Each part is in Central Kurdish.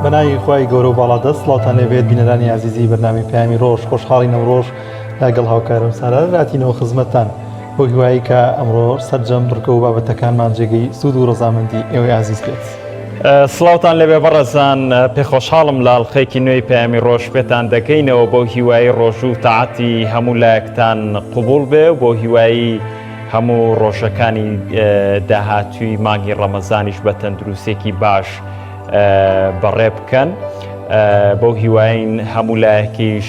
بەناوی خوای گەورە و باڵادەست سڵاوتان لێبێت بینەرانی عزیزی بەرنامی پەیامی ڕۆژ خۆشحاڵی نەوڕۆژ لەگەڵ هاوکارم سارا راتینەوە خزمەتتان بۆ هیوایی کە ئەمڕۆ سەرجەم بڕکە و بابەتەکانمان جێگەی سوود و ڕەزامەندی ئێوەی عزیز بێت. سڵاوتان لەبێ بەڕێزان، پێ خۆشحاڵم لاڵخێکی نوێی پەیامی ڕۆژ پێتان دەکەینەوە بۆ هیوایی ڕۆژ و تاعاتی هەموو لایەکتان قبول بێ و بۆ هیوایی هەموو ڕۆژەکانی داهاتووی مانگی ڕەمەزانیش بە تەندروستێکی باش بەڕێ بکەن. بۆ هیواین هەموو لایەکیش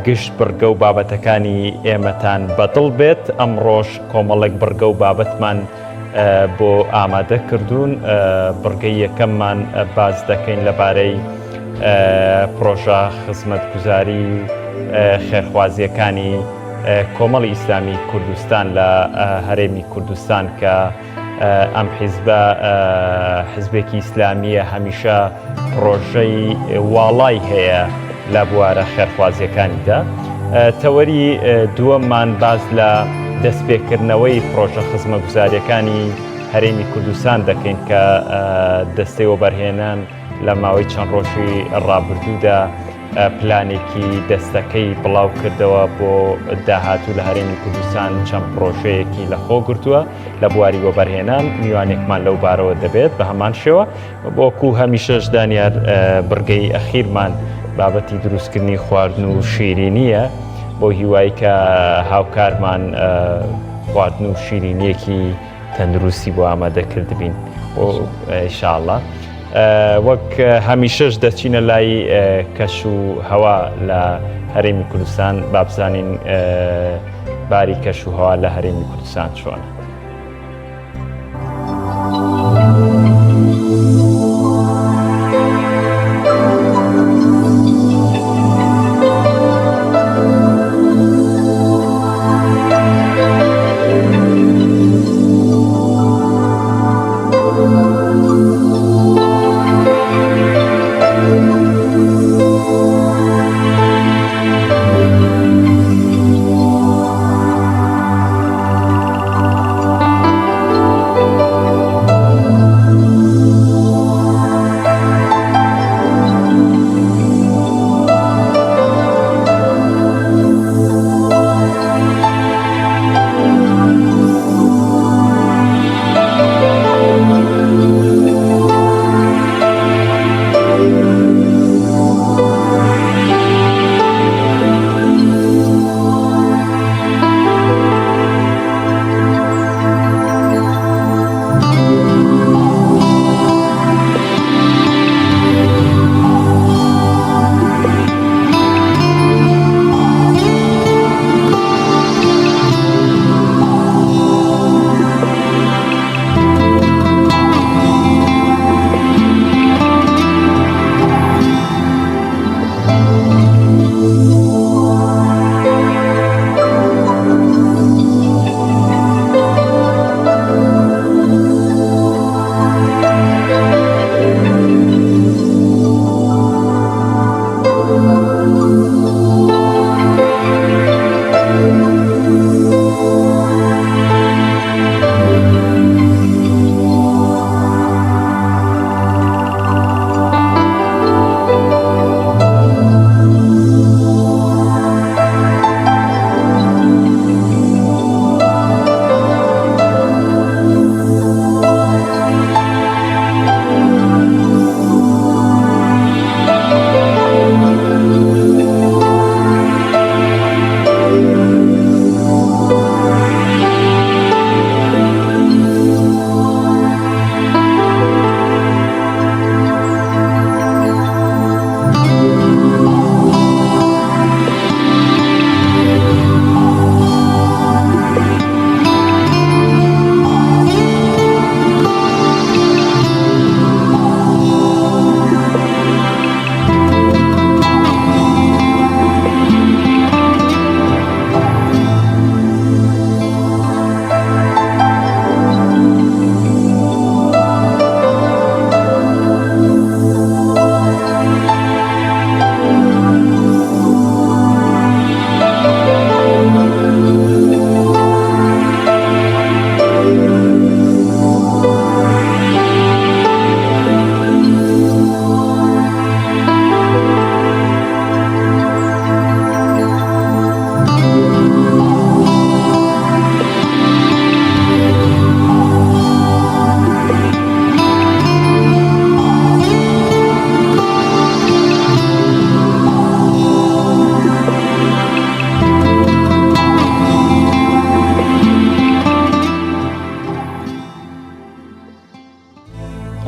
گشت بڕگە و بابەتەکانی ئێمەتان بەدڵ بێت. ئەمڕۆژ کۆمەڵێک بڕگە و بابەتمان بۆ ئامادە کردوون. بڕگەی یەکەممان باز دەکەین لەبارەی پرۆژە خزمەتگوزاری خێرخوازیەکانی کۆمەڵی ئیسلامی کوردستان لە هەرێمی کوردستان کە ئەم حیزبە حیزبێکی ئیسلامیە هەمیشە پرۆژەی واڵای هەیە لە بوارە خێرخوازیەکانیدا. تەوەری دووەممان باز لە دەستپێکردنەوەی پرۆژە خزمەتگوزاریەکانی هەرێمی کوردستان دەکەین کە دەستەی وەبەرهێنان لە ماوەی چەند ڕۆژی ڕابردوودا پلانێکی دەستەکەی بڵاو کردەوە بۆ داهاتوو لە هەرێمی کوردستان چەند پرۆژەیەکی لەخۆ گرتووە لە بواری وەبەرهێنان. میوانێکمان لەو بارەوە دەبێت بە هەمان شێوە بۆکو هەمیشەش دانیار بڕگەی ئەخیرمان بابەتی دروستکردنی خواردن و شیرینیە بۆ هیوایی کە هاوکارمان خواردن و شیرینیەکی تەندروستی بۆ ئامادەکرد بین ئینشاءڵڵا. وەک هەمیشەش دەچینە لای کەش و هەوا لە هەرێمی کوردستان بابزانین باری کەش و هەوا لە هەرێمی کوردستان چۆنە.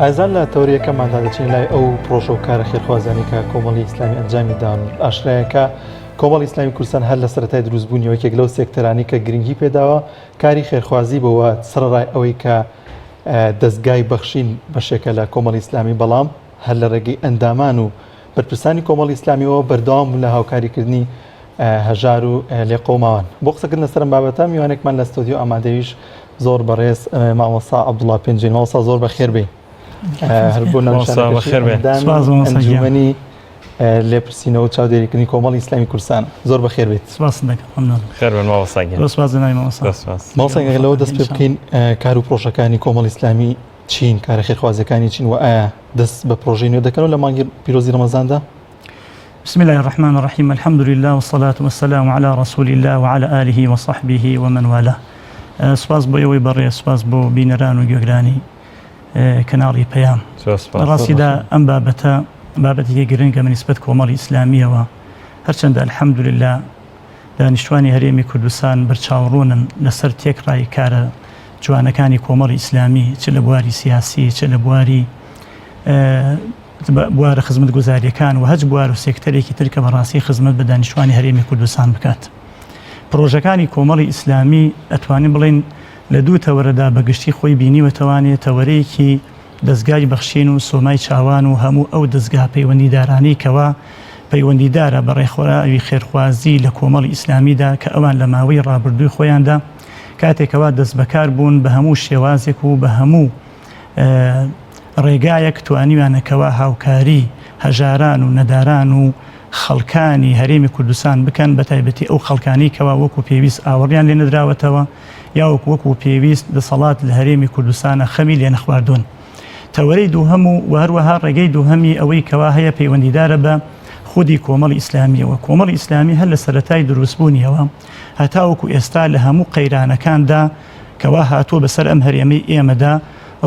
ئازان لە تەورەکەماندا دەچین لای ئەو پرۆژە و کارە خێرخوازانی کە کۆمەڵی ئیسلامی ئەنجامیدان ئاشرایەکە کۆمەڵی ئیسلامی کوردستان هەر لە سەرەتای دروستبوونی یەکێک لەو سێکتەرانی کە گرنگی پێداوە کاری خێرخوازی بەوە سەرڕای ئەوەی کە دەستگای بەخشین بەشێکە لە کۆمەڵی ئیسلامی بەڵام هەر لە ڕێگەی ئەندامان و بەرپرسانی کۆمەڵی ئیسلامیەوە بەردەوام بوون لە هاوکاریکردنی هەژار و لێقۆماوان بۆ قسەکردن لەسەرم بابەتە میوانێکمان لە ستۆدیۆ ئامادەویش زۆر بەڕێز مامۆستا عەبدوڵڵا پێنجێن مامۆستا زۆر بەخێر بێ هەر بۆ ئەنجومەنی لێپرسینەوە و چاودێریکردنی کۆمەڵی ئیسلامی کوردستان زۆر بەخێر بێت ماوەستا لەوە دەست پێ بکەین کار و پرۆژەکانی کۆمەڵی ئیسلامی چین کارە خێرخوازەکانی چین و ئایا دەست بە پرۆژەی نوێ دەکەن و لە مانگی پیرۆزی ڕەمەزاندا بسم الله الرحمن الرحيم الحمد لله والصلاة والسلام على رسول الله وعلى آله وصحبه ومن والاه سپاس بۆ ئەوەی بەڕێ سپاس بۆ بینەران و گوێگرانی کەناڵی پەیام ڕاستیدا ئەم بابەتێکی گرنگە بەنسبەت کۆمەڵی ئیسلامیەوە هەرچەندە الحەمدولله دانیشتوانی هەرێمی کوردستان بەرچاوڕوونن لەسەر تێکڕای کارە جوانەکانی کۆمەڵی ئیسلامی چ لە بواری سیاسی چ لە بوارە خزمەت گوزاریەکان و هەج بوار و سێکتەرێکی ترکە بەڕاستی خزمەت بە دانیشتوانی هەرێمی کوردستان بکات. پرۆژەکانی کۆمەڵی ئیسلامی ئەتوانین بڵین لە دوو تەوەرەدا بەگشتی خۆی بینیوەتەوانێت تەوەرەیەکی دەستگای بەخشین و سۆمای چاوان و هەموو ئەو دەستگا پەیوەندیدارانی کەوا پەیوەندیدارە بە ڕێخۆراوی خێرخوازی لە کۆمەڵی ئیسلامیدا کە ئەوان لە ماوەی ڕابردووی خۆیاندا کاتێکەوە دەست بەکار بوون بە هەموو شێوازێک و بە هەموو ڕێگایەک توانیوانەکەوە هاوکاری هەژاران و نەداران و خەڵکانی هەرێمی کوردستان بکەن بە تایبەتی ئەو خەڵکانی کەوا وەکو پێویست ئاوەڕیان لێ نەدراوەتەوە یا وەکو پێویست دەسەڵات لە هەرێمی کوردستانە خەمی لێ نەخواردوون. تەوەرەی دووهەم و هەروەها ڕێگەی دووهەمی ئەوەی کەوا هەیە پەیوەندیدارە بە خودی کۆمەڵی ئیسلامیەوە. کۆمەڵی ئیسلامی هەر لە سەرەتای دروستبوونیەوە هەتا وەکو ئێستا لە هەموو قەیرانەکاندا کەوا هاتووە بەسەر ئەم هەرێمەی ئێمەدا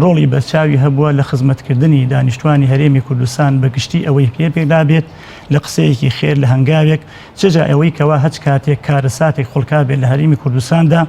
ڕۆڵی بەرچاوی هەبووە لە خزمەتکردنی دانیشتوانی هەرێمی کوردستان بەگشتی ئەوەی پێدا بێت لە قسەیەکی خێر لە هەنگاوێک چجا ئەوەی کەوا هەچ کاتێک کارەساتێک خوڵکا بێت لە هەرێمی کوردستاندا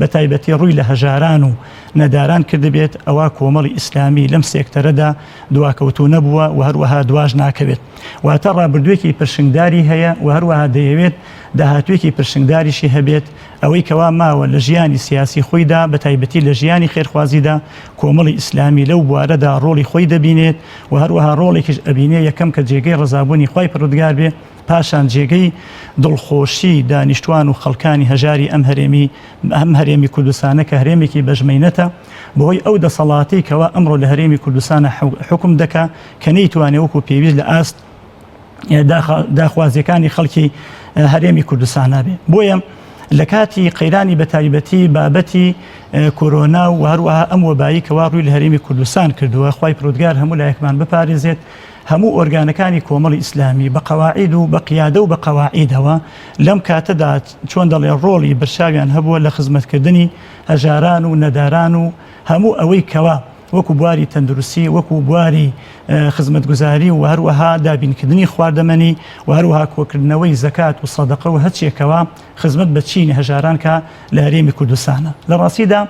بە تایبەتی ڕووی لە هەژاران و نەداران کردبێت ئەوە کۆمەڵی ئیسلامی لەم سێکتەرەدا دواکەوتو نەبووە و هەروەها دواژ ناکەوێت واتە ڕابردوویەکی پرشنگداری هەیە و هەروەها دەیەوێت داهاتوێکی پرشنگداریشی هەبێت ئەوەی کەوا ماوە لە ژیانی سیاسی خۆیدا بە تایبەتی لە ژیانی خێرخوازیدا کۆمەڵی ئیسلامی لەو بوارەدا ڕۆڵی خۆی دەبینێت و هەروەها ڕۆڵێکیش ئەبینێ یەکەم کە جێگەی ڕزابوونی خۆی پەروەردگار بێ پاشان جێگەی دڵخۆشی دانیشتوان و خەڵکانی هەژاری ئەم هەرێمی کوردستانە کە هەرێمێکی بەژمەینەتە بۆی ئەو دەسەڵاتی کەوا ئەمڕۆ لە هەرێمی کوردستانە حکم دەکا کە نەیتوانێت وەکو پێویست لە ئاست داخوازیەکانی خەڵکی هەرێمی کوردستانە بێ. بۆیە لە کاتی قەیرانی بەتایبەتی بابەتی کۆرۆنا و هەروەها ئەم وەبایی کەوا ڕووی لە هەرێمی کوردستان کردووە خوای پەروەردگار هەموو لایەکمان بپارێزێت هەموو ئۆرگانەکانی کۆمەڵی ئیسلامی بە قەواعید و بە قیادە و بە قەواعیدەوە لەم کاتەدا چۆن دەڵێ ڕۆڵی بەرچاویان هەبووە لە خزمەتکردنی هەژاران و نەداران و هەموو ئەوەی کەوا وەکو بواری تەندروستی وەکو بواری خزمەتگوزاری و هەروەها دابینکردنی خواردەمەنی و هەروەها کۆکردنەوەی زەکات و سەدەقە و هەرچێکەوە خزمەت بە چینی هەژاران کە لە هەرێمی کوردستانە. لە ڕاستیدا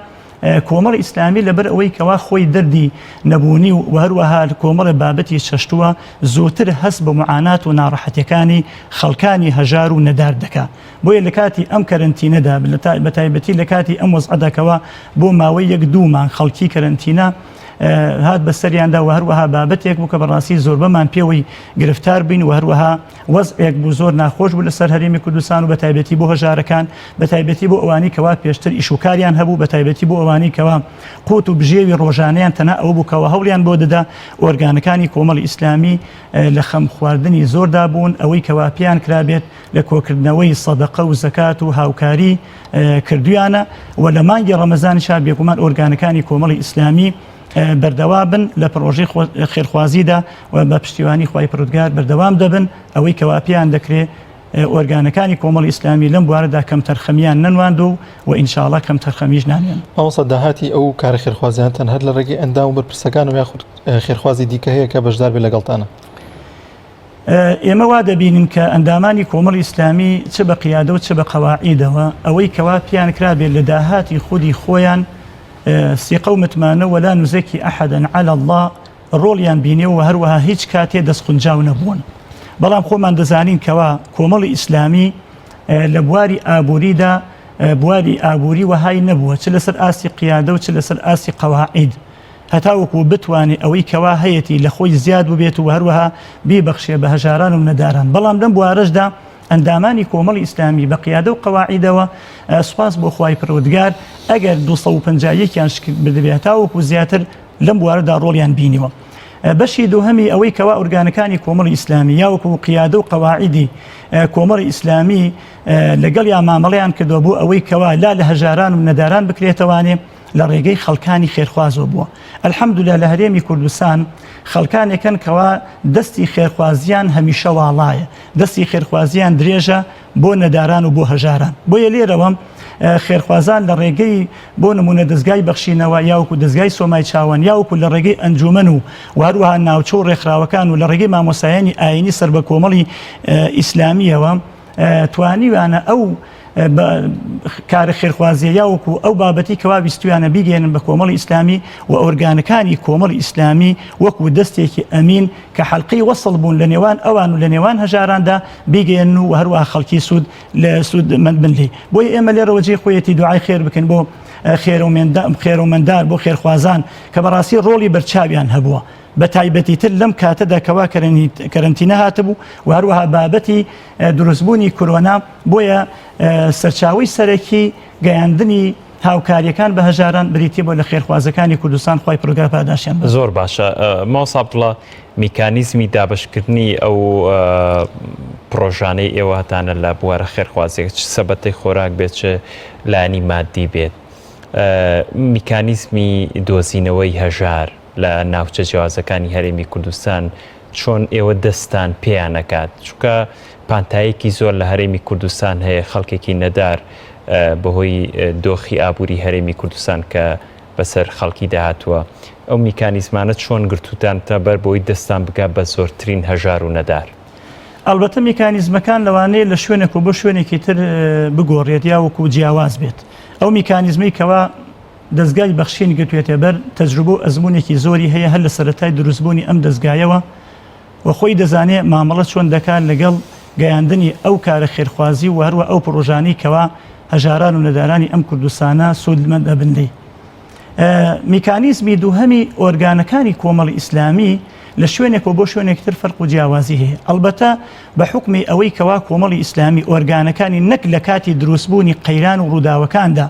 کۆمەڵی ئیسلامی لەبەر ئەوەی کەوا خۆی دەردی نەبوونی و هەروەها کۆمەڵی بابەتی چەشتووە زۆرتر هەست بە معانات و ناڕەحەتیەکانی خەڵکانی هەژار و نەدار دەکا. بۆیە لە کاتی ئەم کەرنتینەدا بە تایبەتی لە کاتی ئەم وەزعەدەکەوە بۆ ماوەی 1-2 مانگ خەڵکی کەرنتینە هات بەسەریاندا و هەروەها بابەتێک بوو کە بەڕاستی زۆر بەمان پێوەی گرفتار بین و هەروەها وەزعێک بوو زۆر ناخۆش بوو لەسەر هەرێمی کوردستان و بە تایبەتی بۆ هەژارەکان بە تایبەتی بۆ ئەوانی کەوا پێشتر ئیشوکاریان هەبوو بە تایبەتی بۆ ئەوانی کەوا قوت و بژێوی ڕۆژانەیان تەنها ئەوە بوو کەوا هەوڵیان بۆ دەدا ئۆرگانەکانی کۆمەڵی ئیسلامی لە خەم خواردنی زۆردا بوون ئەوەی کەوا پیان کرابێت لە کۆکردنەوەی سەدەقە و زەکات و هاوکاری کردویانە و لە مانگی ڕەمەزانیشا بێگومان ئۆرگانەکانی کۆمەڵی ئیسلامی بەردەوام لە پرۆژەی خێرخوازیدا و بە پشتیوانی خوای پەروەردگار بەردەوام دەبن ئەوەی کەوا پیان دەکرێت ئۆرگانەکانی کۆمەڵی ئیسلامی لەم بوارەدا کەم تەرخەمیان نەنواندوو و ئینشاءڵڵا کەم تەرخەمیش نامێن. مامۆستا داهاتی ئەو کارە خێرخوازیان تەنها لە ڕێگەی ئەندام و بەرپرسەکان و یاخود خێرخوازی دیکە هەیە کە بەشدار بێت لەگەڵتانە؟ ئێمە وا دەبینین کە ئەندامانی کۆمەڵی ئیسلامی چ بە قیادە و چ بە قەواعیدەوە ئەوەی کەوا پیان کرابێت لە داهاتی خودی خۆیان ثقة ومتمانة ولا نزكي أحدا على الله ڕۆڵیان بینێەوە هەروەها هیچ کاتێ دەستخونجاو نەبوون. بەڵام خۆمان دەزانین کەوا کۆمەڵی ئیسلامی لە بواری ئابووریدا بواری ئابووری وهای نەبووە چ لەسەر ئاسی قیادە و چ لەسەر ئاسی قەواعید هەتاوەکو بتوانێت ئەوەی کەوا هەیەی لە خۆی زیاد ببێت و هەروەها بیبەخشێ بە هەژاران و نەداران. بەڵام لەم بوارەشدا ئەندامانی کۆمەڵی ئیسلامی بە قیادە و قەواعیدەوە سوپاس بۆ خوای پەروەردگار ئەگەر 251یان شکل بدەبێت تاوەکو زیاتر لەم بوارەدا ڕۆڵیان بینیوە. بەشی دووهەمی ئەوەی کەوا ئورگانەکانی کۆمەڵی ئیسلامی یاوەکو قیادە و قەواعیدی کۆمەڵی ئیسلامی لەگەڵ یا مامەڵەیان کردووە بۆ ئەوەی کەوا لا لە هەژاران و نەداران بکرێتەوانێ لە ڕێگەی خەڵکانی خێرخوازەوە بووە. ئەلحەمدوللا لە هەرێمی کوردستان خەڵکانێکن کەوا دەستی خێرخوازیان هەمیشە واڵایە، دەستی خێرخوازیان درێژە بۆ نەداران و بۆ هەژاران. بۆیە لێرەوە خێرخوازان لە ڕێگەی بۆ نمونە دەستگای بەخشینەوە یاوەکو دەستگای سۆمای چاوان یاوەکو لە ڕێگەی ئەنجومەن و هەروەها ناوچە و ڕێکخراوەکان و لە ڕێگەی مامۆسایانی ئاینی سەر بە کۆمەڵی ئیسلامیەوە توانیوانە ئەو کارە خێرخوازیە یاوەکو ئەو بابەتی کەوا بیستویانە بیگەێنن بە کۆمەڵی ئیسلامی و ئۆرگانەکانی کۆمەڵی ئیسلامی وەکو دەستێکی ئەمین کە حەلقەی وەسڵ بوون لە نێوان ئەوان و لە نێوان هەژاراندا بیگەێن و هەروەها خەڵکی سوود لە سوود بنلی. بۆی ئێمە لێرەوە جێ خۆیەتی دوعای خێر بکەن بۆ خێرەومەندار بۆ خێرخوازان کە بەڕاستی ڕۆڵی بەرچاویان هەبووە بە تایبەتی تر لەم کاتەدا کەوا کەرەنتینە هاتبوو و هەروەها بابەتی دروستبوونی کۆرۆنا بۆیە سەرچاوی سەرەکی گەیاندنی هاوکاریەکان بە هەژاران بریتیە بۆ لە خێرخوازەکانی کوردستان خۆی پڕگا پاداشیان بە. زۆر باشە ماوەسا عەبدوڵڵا میکانیزمی دابشکردنی ئەو پرۆژانەی ئێوە هەتانە لە بوارە خێرخوازیەک چ سەبەتەی خۆراک بێت چ لایانی مادی بێت میکانیزمی دۆزینەوەی هەژار لە ناوچە جیاوازەکانی هەرێمی کوردستان چۆن ئێوە دەستان پێیانەکات چونکە پانتایەکی زۆر لە هەرێمی کوردستان هەیە خەڵکێکی نەدار بەهۆی دۆخی ئابووری هەرێمی کوردستان کە بەسەر خەڵکی داهاتووە ئەو میکانیزمانە چۆن گرتوتان تا بەر بۆی دەستان بگات بە زۆرترین هەژار و نەدار. ئەلبەتە میکانیزمەکان لەوانەیە لە شوێنێک و بۆ شوێنێکی تر بگۆڕێت یاوەکو جیاواز بێت. ئەو میکانیزمی کەوا دەستگای بەخشین گرتوێتە بەر تەجروبە و ئەزمونێکی زۆری هەیە هەر لە سەرەتای دروستبوونی ئەم دەستگایەوە و خۆی دەزانێت مامەڵە چۆن دەکات لەگەڵ گەیاندنی ئەو کارە خێرخوازی و هەروە ئەو پرۆژانەی کەوا هەژاران و نەدارانی ئەم کوردستانە سوودمەند ئەبندەی. میکانیزمی دووهەمی ئۆرگانەکانی کۆمەڵی ئیسلامی لە شوێنێک و بۆ شوێنێکتر فەرق و جیاوازی هەیە. ئەلبەتە بە حکمی ئەوەی کەوا کۆمەڵی ئیسلامی ئۆرگانەکانی نەک لە کاتی دروستبوونی قەیران و ڕووداوەکاندا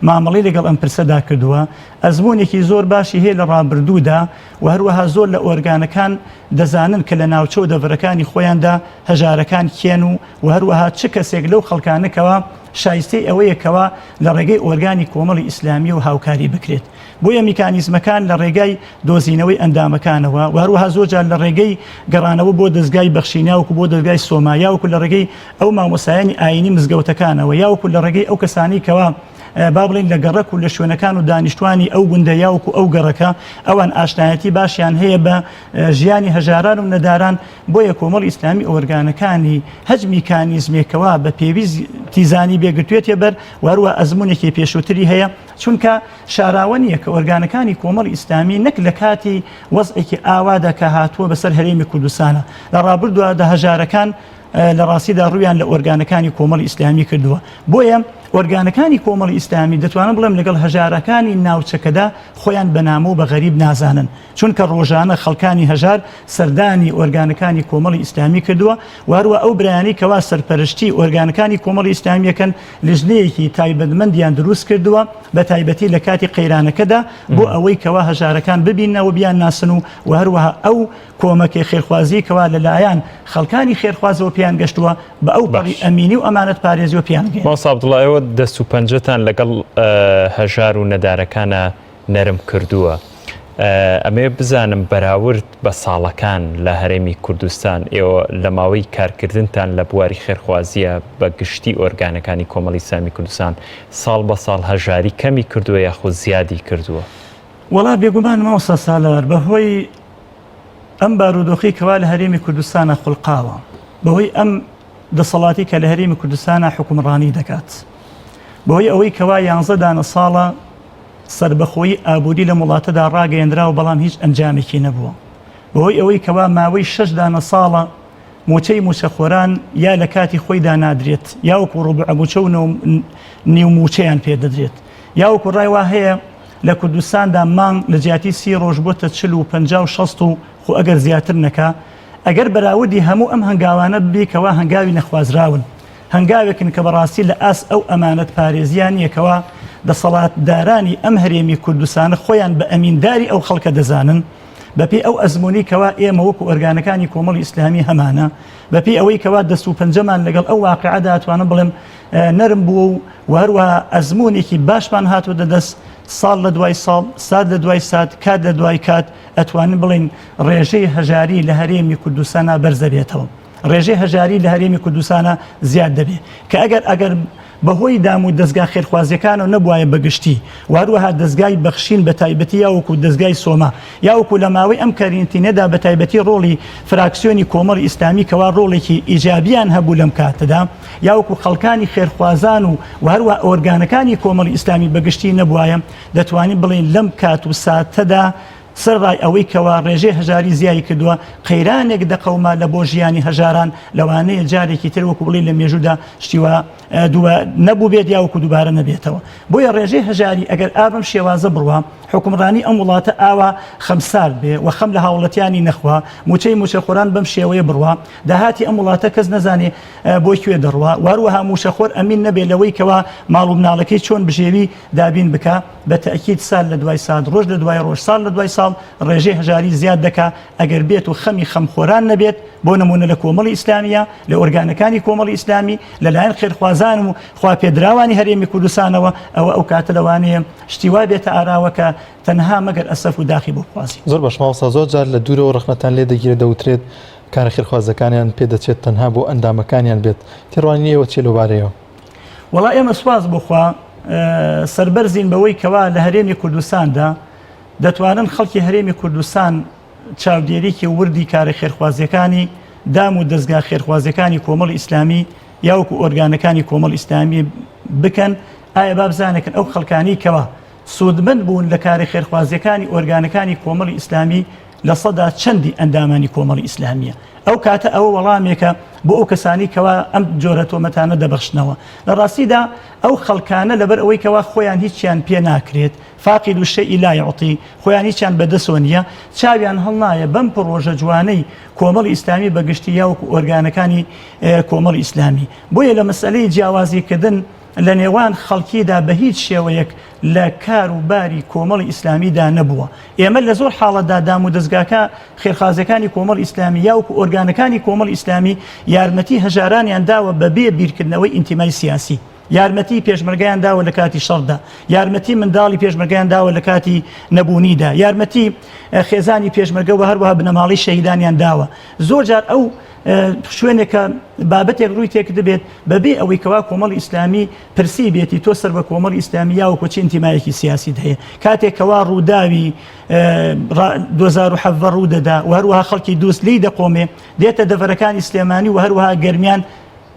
مامەڵی لەگەڵ ئەم پرسەدا کردووە ئەزمونێکی زۆر باشی هەیە لە ڕابردوودا و هەروەها زۆر لە ئۆرگانەکان دەزانن کە لە ناوچە و دەڤەرەکانی خۆیاندا هەژارەکان کێن و هەروەها چ کەسێک لەو خەڵکانەکەوە شایستەی ئەوەیەکەوە لە ڕێگەی ئۆرگانی کۆمەڵی ئیسلامی و هاوکاری بکرێت. بۆیە میکانیزمەکان لە ڕێگای دۆزینەوەی ئەندامەکانەوە و هەروەها زۆرجار لە ڕێگەی گەڕانەوە بۆ دەستگای بەخشیناوەکو بۆ دەستگای سۆمایاوەکو لە ڕێگەی ئەو مامۆسایانی ئاینی مزگەوتەکانەوە یاوەکو لە ڕێگەی ئەو کەسانی کەوا با بڵین لە گەڕەک و لە شوێنەکان و دانیشتوانی ئەو گوندە یاوەکو ئەو گەڕەکە ئەوان ئاشنایەتی باشیان هەیە بە ژیانی هەژاران و نەداران. بۆیە کۆمەڵی ئیسلامی ئۆرگانەکانی هەج میکانیزمێکەوە بە پێویست تیزانی بێگرتوێتێ بەر وەروە ئەزمونێکی پێشووتری هەیە چونکە شاراوە نییە کە ئۆرگانەکانی کۆمەڵی ئیسلامی نەک لە کاتی وەزعێکی ئاوادا کە هاتووە بەسەر هەرێمی کوردستانە لە ڕابردووە هەژارەکان لە ڕاستیدا ڕوویان لە ئۆرگانەکانی کۆمەڵی ئیسلامی کردووە. بۆیە ئۆرگانەکانی کۆمەڵی ئیسلامی دەتوانم بڵێم لەگەڵ هەژارەکانی ناوچەکەدا خۆیان بەنامە و بە غەریب نازانن چونکە ڕۆژانە خەڵکانی هەژار سەردانی ئۆرگانەکانی کۆمەڵی ئیسلامی کردووە و هەروە ئەو برایانی کەوا سەرپەرشتی ئۆرگانەکانی کۆمەڵی ئیسلامیەکەن لژنەیەکی تایبەتمەندیان دروست کردووە بە تایبەتی لە کاتی قەیرانەکەدا بۆ ئەوەی کەوا هەژارەکان ببینەوە بیان ناسن و هەروەها ئەو کۆمەکی خێرخوازی کەوا لەلایەن خەڵکانی خێرخوازەوە پیان گەشتووە بە ئەو پەڕی ئەمینی و ئەمانەت پارێزیەوە پیان گەیاند. ماوەسا عەبدوڵڵا ئێوە دەست و پەنجەتان لەگەڵ هەژار و نەدارەکانە نەرم کردووە. ئەمێ بزانم بەراورد بە ساڵەکان لە هەرێمی کوردستان ئێوە لە ماوەی کارکردنتان لە بواری خێرخوازیە بە گشتی ئۆرگانەکانی کۆمەڵی ئیسلامی کوردستان ساڵ بە ساڵ هەژاری کەمی کردووە یاخود زیادی کردووە؟ وەڵا بێگومان ماوەسا سالار بەهۆی ئەم بارودۆخی کەوا لە هەرێمی کوردستانە خوڵقاوە بەهۆی ئەم دەسەڵاتی کە لە هەرێمی کوردستانە حکومڕانی دەکات بەهۆی ئەوەی کەوا 11 دانە ساڵە سربەخۆیی ئابووری لە وڵاتەدا ڕاگەیەندراوە بەڵام هیچ ئەنجامێکی نەبووە بەهۆی ئەوەی کەوا ماوەی 6 دانە ساڵە موچەی موچەخۆران یا لە کاتی خۆیدا نادرێت یاوەکو ڕوبع موچە و نیو موچەیان پێ دەدرێت یاوەکو ڕای وا هەیە لە کوردستاندا مانگ لە جیاتی 30 ڕۆژ بۆتە 40 و 50 و 60 و خۆ ئەگەر زیاتر نەکا ئەگەر بەراوردی هەموو ئەم هەنگاوانە ببی کەوا هەنگاوی نەخوازراون هەنگاوێکن کە بەڕاستی لە ئاس ئەو ئەمانەت پارێزیان یەکەوە دەسەڵاتدارانی ئەم هەرێمی کوردستانە خۆیان بە ئەمینداری ئەو خەڵکە دەزانن بەپێی ئەو ئەزمموی کەوا ئێمە وەکو ئۆرگانەکانی کۆمەڵی ئیسلامی هەمانە بەپێی ئەوەی کەوا دەست و پەنجەمان لەگەڵ ئەو واقعەدا ئەتوانە بڵێم نەرم بووە و هەروەها ئەزمموونێکی باشمان هاتووە دەدەست ساڵ لە دوای ساڵ سات لە دوای سات کات لە دوای کات ئەتوانن بڵین ڕێژەی هەژاری لە هەرێمی کوردستانە بەرزە بێتەوە ڕێژەی هەژاری لە هەرێمی کوردستانە زیاد دەبێت کە ئەگەر بەهۆی دام و دەستگا خێرخوازیەکانەوە نەبوایە بەگشتی واروەها دەستگای بەخشین بە تایبەتی یاوەکو دەستگای سۆما یاوەکو لە ماوەی ئەم کارینتینەدا بە تایبەتی ڕۆڵی فراکسیۆنی کۆمەڵی ئیسلامی کەوا ڕۆڵێکی ئیجابیان هەبوو لەم کاتەدا یاوەکو خەڵکانی خێرخوازان و هەروە ئۆرگانەکانی کۆمەڵی ئیسلامی بەگشتی نەبوایە دەتوانین بڵین لەم کات و ساتەدا سەرڕای ئەوەی کەوا ڕێژەی هەژاری زیایی کردووە قەیرانێک دەقەوما لە بۆ ژیانی هەژاران لەوانەیە جارێکی تر وەکو بڵی لە مێژوودا شتیوە نەبوو بێت یاوەکو دووبارە نەبێتەوە بۆیە ڕێژەی هەژاری ئەگەر ئابم شێوازە بڕوە حکومڕانی ئەم وڵاتە ئاوا خەمسار بێ و خەم لە هاوڵەتیانی نەخوا موچەی موچەخۆران بەم شێوەیە بڕوە داهاتی ئەم وڵاتە کەس نەزانێ بۆی کوێ دەڕوە واروەها موشەخۆر ئەمین نەبێت لەوەی کەوا ماڵ و مناڵەکەی چۆن بژێوی دابین بکە بە تەئکید سال لە دوای سات ڕۆژ لە دوای ڕۆژ ساڵ لە دوای ساڵ ڕێژەی هەژاری زیاد دەکا ئەگەر بێت و خەمی خەمخۆران نەبێت بۆ نمونە لە کۆمەڵی ئیسلامیە لە ئۆرگانەکانی کۆمەڵی ئیسلامی لەلایەن خێرخوازان و خواپێدراوانی هەرێمی کوردستانەوە ئەوە ئەو کاتە لەوانەیە شتیوا بێتە ئاراوەکە تەنها مەگەر ئەسەف و داخی بۆ خوازی زۆر باش ماوەستا زۆر جار لە دوورەوە ڕخنەتان لێ دەگیرێت دەوترێت کارە خێرخوازەکانیان پێ دەچێت تەنها بۆ ئەندامەکانیان بێت تێڕوانیەوە چێ لەوبارەیەوە وەڵا ئێمە سواز بخوا سەربەرزین بەوەی کەوا لە هەرێمی کوردستاندا دەتوانن خەڵکی هەرێمی کوردستان چاودێریکی وردی کارە خێرخوازیەکانی دام و دەستگا خێرخوازیەکانی کۆمەڵی ئیسلامی یاوەکو ئۆرگانەکانی کۆمەڵی ئیسلامی بکەن ئایا بابزانێکن ئەو خەڵکانی کەوا سوودمەند بوون لە کارە خێرخوازیەکانی ئۆرگانەکانی کۆمەڵی ئیسلامی لە سەدا چەندی ئەندامانی کۆمەڵی ئیسلامیە ئەو کاتە ئەوە وەڵامێکە بۆ ئەو کەسانی کەوا ئەم جۆرە تۆمەتانە دەبەخشنەوە لە ڕاستیدا ئەو خەڵکانە لەبەر ئەوەی کەوا خۆیان هیچیان پێ ناکرێت فاقد الشيء لا يعطي خۆیان هیچیان بەدەستەوە نییە چاویان هەڵنایە بەم پڕۆژە جوانەی کۆمەڵی ئیسلامی بەگشتی یاوەکو ئۆرگانەکانی کۆمەڵی ئیسلامی بۆیە لە مەسئلەی جیاوازیکردن لە نێوان خەڵکیدا بە هیچ شێوەیەک لە کار و باری کۆمەڵی ئیسلامیدا نەبووە ئێمە لە زۆر حاڵەتدا دام و دەستگاکە خێرخوازەکانی کۆمەڵی ئیسلامی یاوەکو ئۆرگانەکانی کۆمەڵی ئیسلامی یارمەتی هەژارانیان داوە بەبێ بیرکردنەوەی ئینتیمای سیاسی یارمەتی پێشمەرگیان داوە لە کاتی شەڕدا یارمەتی منداڵی پێشمەرگیان داوە لە کاتی نەبوونیدا یارمەتی خێزانی پێشمەرگە و هەروەها بنەماڵی شەهیدانیان داوە زۆر جار ئەو شوێنێکە بابەتێک ڕووی تێک دەبێت بەبێ ئەوەی کەوا کۆمەڵی ئیسلامی پرسی بێتی تۆ سەر بە کۆمەڵی ئیسلامی یاوەکو چی ئینتیمایەکی سیاسی هەیە کاتێک کەوا ڕووداوی 2007 ڕوودەدا و هەروەها خەڵکی دووست لی دەقۆمێ دێتە دەڤەرەکانی سلێمانی و هەروەها گەرمیان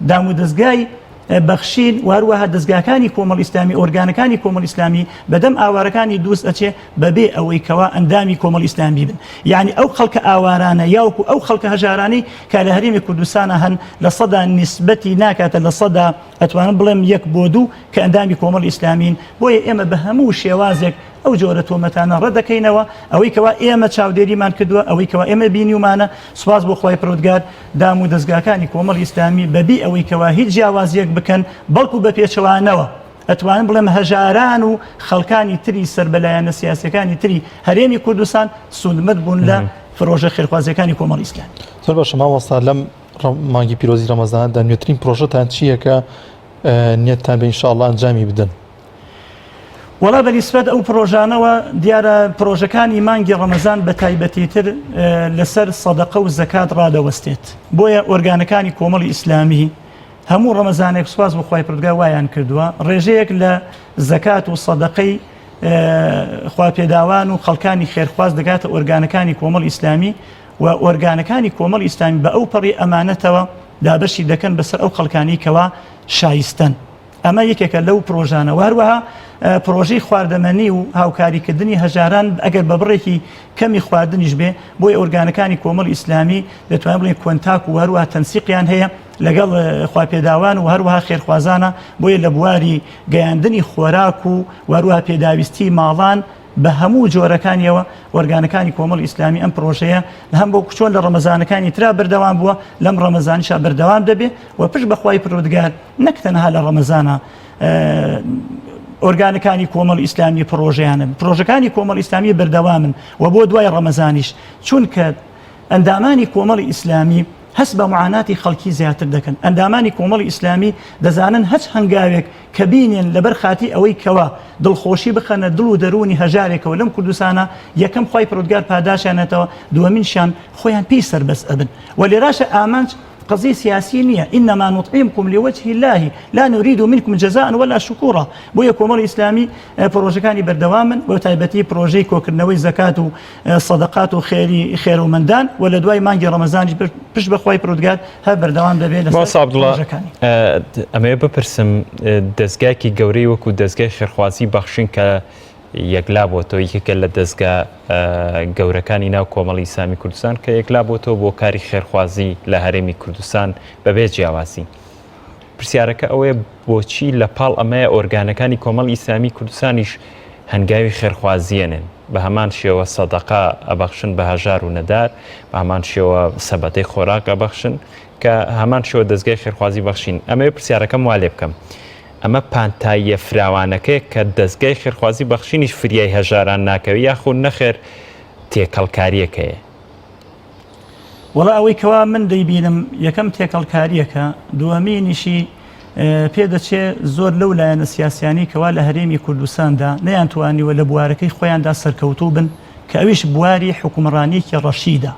دام و دەستگای بەخشین و هەروەها دەستگاکانی کۆمەڵی ئیسلامی ئۆرگانەکانی کۆمەڵی ئیسلامی بەدەم ئاوارەکانی دووست ئەچێ بەبێ ئەوەی کەوا ئەندامی کۆمەڵی ئیسلامی بن یعنی ئەو خەڵکە ئاوارانە یاوەکو ئەو خەڵکە هەژارانی کە لە هەرێمی کوردستانە هەن لە سەدا نیسبەتی ناکاتە لە سەدا ئەتوانم بڵێم 1:2 کە ئەندامی کۆمەڵی ئیسلامین بۆیە ئێمە بە هەموو شێوازێک ئەو جۆرە تۆمەتانە ڕەدەکەینەوە ئەوەی کەوا ئێمە چاودێریمان کردووە ئەوەی کەوا ئێمە بینیومانە سوپاس بۆ خۆی پرۆدگار دام و دەستگاکانی کۆمەڵی ئیسلامی بەبی ئەوەی کەوا هیچ جیاوازیەک بکەن بەڵکو بە پێچەوانەوە ئەتوانم بڵێم هەژاران و خەڵکانی تری سەربەلایەنە سیاسەکانی تری هەرێمی کوردستان سوودمەند بوون لە فرۆژە خێرخوازیەکانی کۆمەڵی ئیسلامی زۆر باشە مامۆستا لەم مانگی پیرۆزی ڕەمەزاندا نوێترین پرۆژەتان چییە کە نیەتتان بە ئینشاءڵڵا ئەنجامی بدەن وەڵا بەنسبەت ئەو پرۆژانەوە دیارە پرۆژەکانی مانگی ڕەمەزان بە تایبەتیتر لەسەر سەدەقە و زەکات ڕادەوەستێت بۆیە ئۆرگانەکانی کۆمەڵی ئیسلامی هەموو ڕەمەزانێک سوپاس بۆ خۆی پردگا وایان کردووە ڕێژەیەک لە زەکات و سەدەقەی خواپێداوان و خەڵکانی خێرخواز دەگاتە ئۆرگانەکانی کۆمەڵی ئیسلامی و ئۆرگانەکانی کۆمەڵی ئیسلامی بە ئەو پەڕی ئەمانەتەوە دابەشی دەکەن بەسەر ئەو خەڵکانی کەوا شایستن ئەمە یەکێکە لەو پرۆژانە هەروەها پرۆژەی خواردەمەنی و هاوکاریکردنی هەژاران ئەگەر بە بڕێکی کەمی خواردنیش بێ بۆی ئۆرگانەکانی کۆمەڵ ئیسلامی دەتوانین بڵێن کۆنتاک و هەروەها تەنسیقیان هەیە لەگەڵ خواپێداوان و هەروەها خێرخوازانە بۆیە لە بواری گەیاندنی خۆراک و هەروەها پێداویستی ماڵان بە هەموو جۆرەکانیەوە ئۆرگانەکانی کۆمەڵ ئیسلامی ئەم پرۆژەیە هەم بۆ چۆن لە ڕەمەزانەکانی ترا بەردەوام بووە لەم ڕەمەزانیشا بەردەوام دەبێ و پشت بەخوای پروردگار نەک تەنها لە ڕەمەزانە ئۆرگانەکانی کۆمەڵ ئیسلامی پرۆژەکانی کۆمەڵ ئیسلامی بەردەوامن و بۆ دوای ڕەمەزانیش چونکە ئەندامانی کۆمەڵی ئیسلامی هەست بە معاناتی خەڵکی زیاتر دەکەن ئەندامانی کۆمەڵی ئیسلامی دەزانن هەچ هەنگاوێک کە بینێن لەبەر خاتی ئەوەی کەوا دڵخۆشی بخەنە دڵ و دەرونی هەژارێکەوە لەم کوردستانە یەکەم خی پرودگار پاداشانێتەوە دووەمینشان خۆیان پێی سەربەست ئەبن و لێراشە ئامانج قضية سياسية نية إنما نطعمكم لوجه الله لا نريد منكم جزاء ولا شكورا بو يكون الإسلامي بروجكاني بردواما وتايبتي بروجي كوكرنوي زكاة صدقات خير ومندان ولا دواي مانجي رمضان بش بخواي برودقات ها بردوام دبي ماس عبد الله أما بپرسم دزگاكي گوري وكو دزگا خيرخوازي بخشين ك یەکلا بۆ تۆ یەکێکە لە دەستگا گەورەکانی ناو کۆمەڵی ئیسلامی کوردستان کە یەکلا بۆ تۆ بۆ کاری خێرخوازی لە هەرێمی کوردستان بەبێ جیاواسی پرسیارەکە ئەوەیە بۆچی لە پاڵ ئەمەیە ئۆرگانەکانی کۆمەڵی ئیسلامی کوردستانیش هەنگاوی خێرخوازیێنن بە هەمان شێوە سەدەقا ئەبەخشن بە هەژار و نەدار بە هەمان شێوە سەبەتەی خۆراک ئەبەخشن کە هەمان شێوە دەستگای خێرخوازی بەخشین ئەمەوێ پرسیارەکەم وا لێ بکەم ئەمە پانتاییە فراوانەکەی کە دەستگای خێرخوازی بەخشینیش فریای هەژاران ناکەوی یاخود نەخێر تێکەڵکاریەکەیە وەڵا ئەوەی کەوا من دەیبینم یەکەم تێکەڵکاریەکە دووەمینیشی پێدەچێ زۆر لەو لایەنە سیاسیانی کەوا لە هەرێمی کوردستاندا نەیانتوانیوە لە بوارەکەی خۆیاندا سەرکەوتوو بن کە ئەویش بواری حکومڕانیەکی ڕەشیدە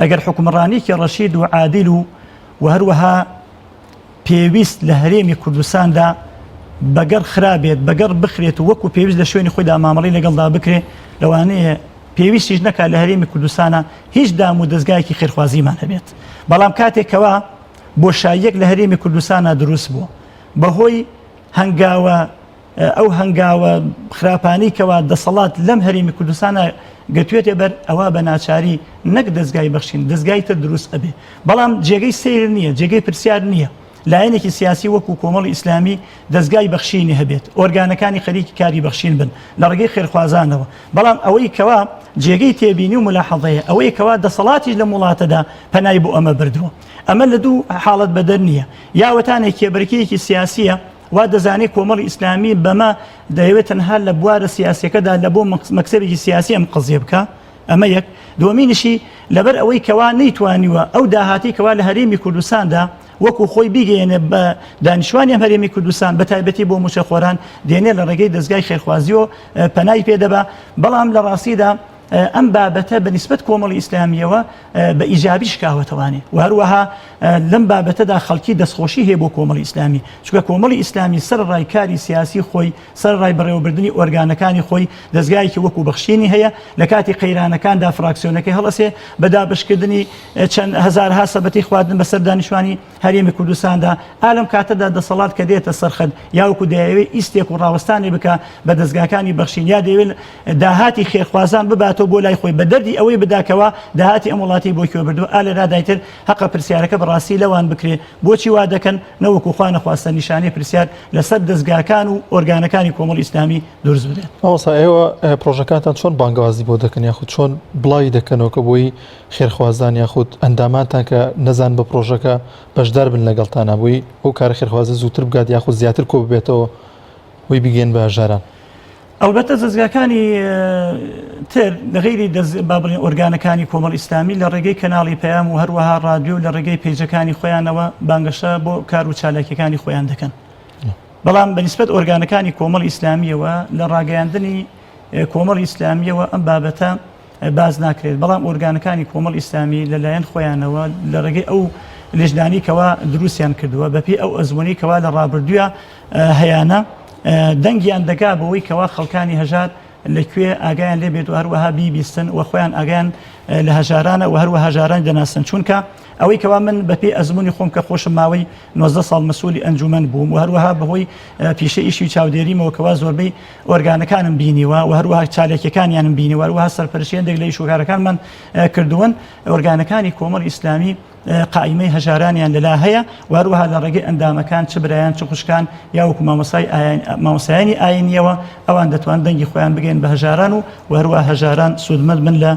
ئەگەر حکومڕانیەکی ڕەشید و عادل و هەروەها پێویست لە هەرێمی کوردستاندا بەگەر خرابێت بەگەر بخرێت و وەکو پێویست لە شوێنی خۆیدا مامەڵی لەگەڵدا بکرێ لەوانەیە پێویستیش نەکات لە هەرێمی کوردستانە هیچ دام و دەستگایەکی خێرخوازیمان هەبێت بەڵام کاتێکەوە بۆشاییەک لە هەرێمی کوردستانە دروست بووە بەهۆی هەنگاوە ئەو هەنگاوە خراپانەی کەوا دەسەڵات لەم هەرێمی کوردستانە گەتوێتێ بەر ئەوە بە ناچاری نەک دەستگای بەخشین دەستگای تر دروست ئەبێ بەڵام جێگەی سیر نییە جێگەی پرسیار نییە لایەنێکی سیاسی وەکو کۆمەڵی ئیسلامی دەستگای بەخشینی هەبێت ئۆرگانەکانی خەریکی کاری بەخشین بن لە ڕێگەی خێرخوازانەوە بەڵام ئەوەی کەوا جێگەی تێبینی و ملاحەڵەیە ئەوەی کەوا دەسەڵاتیش لە وڵاتەدا پەنای بۆ ئەمە بردووە ئەمە لە دوو حاڵەت بەدەر نییە یاوەتانێک کێبەرکەیەکی سیاسیە وا دەزانێت کۆمەڵی ئیسلامی بەمە دەیەوێت تەنها لە بوارە سیاسەکەدا لە بۆ مەکسەبێکی سیاسی ئەم قضیە بکە ئەمە یەک دووەمینیشی لەبەر ئەوەی کەوا نەیتوانیوە ئەو داهاتی کەوا لە هەرێمی کوردستاندا وەکو خۆی بیگەێنێ بە دانیشتوانی ئەم هەرێمی کوردستان بە تایبەتی بۆ موچەخۆران دێنێ لە ڕێگەی دەستگای خێرخوازی و پەنای پێدەبا بەڵام لە ڕاستیدا ئەم بابەتە بە نیسبەت کۆمەڵی ئیسلامیەوە بە ئیجابی شکاوەتەوانێ و هەروەها لەم بابەتەدا خەڵکی دەستخۆشی هەیە بۆ کۆمەڵی ئیسلامی چونکە کۆمەڵی ئیسلامی سەرڕای کاری سیاسی خۆی سەرڕای بەڕێوەبردننی ئۆرگانەکانی خۆی دەستگایەکی وەکو بەخشینی هەیە لە کاتی قەیرانەکاندا فراکسیۆنەکەی هەڵەسێ بەدابشکردنی چەند هەزارها سەبەتی خواردن بەسەر دانیشتوانی هەرێمی کوردستاندا ئالەم کاتەدا دەسەڵات کە دێتە سەرخەت یاوەکو دەیەوێت ئیسێک و ڕاوەستانی بکە بە دەستگاکانی بەخشین یا دەیەوێت داهاتی خێرخوازان بباتەوە بۆ لای خۆی بە دەردی ئەوەی بداکەوە داهاتی ئەم وڵاتی بۆ کوێ بردو ئالە رادایتر حەقە پرسیارەکە بەڕاستی لەوان بکرێ بۆچی وا دەکەن نەوەکو خوا نەخواستە نیشانەی پرسیار لەسەر دەستگاکان و ئۆرگانەکانی کۆمەڵی ئیسلامی دروست بدێت ئەوسا ئێوە پرۆژەکانتان چۆن بانگوازی بۆ دەکەن یاخود چۆن بڵاوی دەکەنەوە کە بۆی خێرخوازان یاخود ئەندامانتان کە نەزان بە پرۆژەکە بەشدار بن لەگەڵتانە بۆی ئەو کارە خێرخوازە زووتر بگات یاخود زیاتر کۆ ببێتەوە وی بگەن بە هەژاران ئەلبەتە دەستگاکانی تر لەغیری بابڵین ئۆرگانەکانی کۆمەڵی ئیسلامی لە ڕێگەی کەناڵی پەیام و هەروەها ڕادیۆ لە ڕێگەی پیجەکانی خۆیانەوە بانگەشە بۆ کار و چالاکیەکانی خۆیان دەکەن بەڵام بەنسبەت ئۆرگانەکانی کۆمەڵی ئیسلامیەوە لە ڕاگەیاندنی کۆمەڵی ئیسلامیەوە ئەم بابەتە باز ناکرێت بەڵام ئۆرگانەکانی کۆمەڵی ئیسلامی لەلایەن خۆیانەوە لە ڕێگەی ئەو لێژدانی کەوا دروستیان کردووە بەپی ئەو ئەزموونی کەوا لە ڕابردووە هەیانە دەنگیان دەگا بەوەی کەوا خەڵکانی هەژار لەکوێ ئاگایان لێبێت و هەروەها بیبیستن و خۆیان ئاگیان لە هەژارانە و هەروە هەژاران دەناسن چونکە ئەوەی کەوا من بەپێ ئەزمموی خۆم کە خۆشم ماوەی 19 ساڵ مەسئولی ئەنجومەن بووم و هەروەها بەهۆی پیشە ئیشی چاودێریمەوە کەوا زۆربەی ئۆرگانەکانم بینیوە و هەروەها چالێکیەکانیانم بینیوە هەروەها سەرپەرشتێندێک لە شوکارەکانمان کردوون ئۆرگانەکانی کۆمەڵ ئیسلامی قائمەی هەژارانیان لەلا هەیە و هەروەها لە ڕێگەی ئەندامەکان چ برایان چ خوشکان یاوەکو مامۆسایانی ئاینیەوە ئەوان دەتوان دەنگی خۆیان بگەین بە هەژاران و هەروەها هەژاران سوودمەند من لە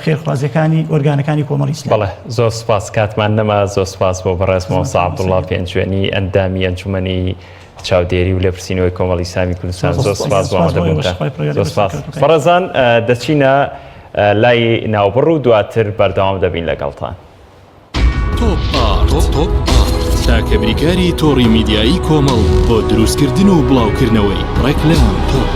خێرخوازیەکانی ئۆرگانەکانی کۆمەڵی ئیسلامی. بەڵێ زۆر سپاس کاتمان نەما زۆر سپاس بۆ بەڕێز مامۆستا عەبدوڵڵا پێنجوێنی ئەندامی ئەنجومەنی چاودێری و لێپرسینەوەی کۆمەڵی ئیسلامی کوردستان زۆر سپاس بۆ ئامادەبوونتان. زۆر سپاس. بەڕێزان دەچینە لای ناوبڕ و دواتر بەردەوام دەبین لەگەڵتان. تۆپ تاکە بریکاری تۆڕی میدیایی کۆمەڵ بۆ دروستکردن و بڵاوکردنەوەی ڕێکلام تۆپ.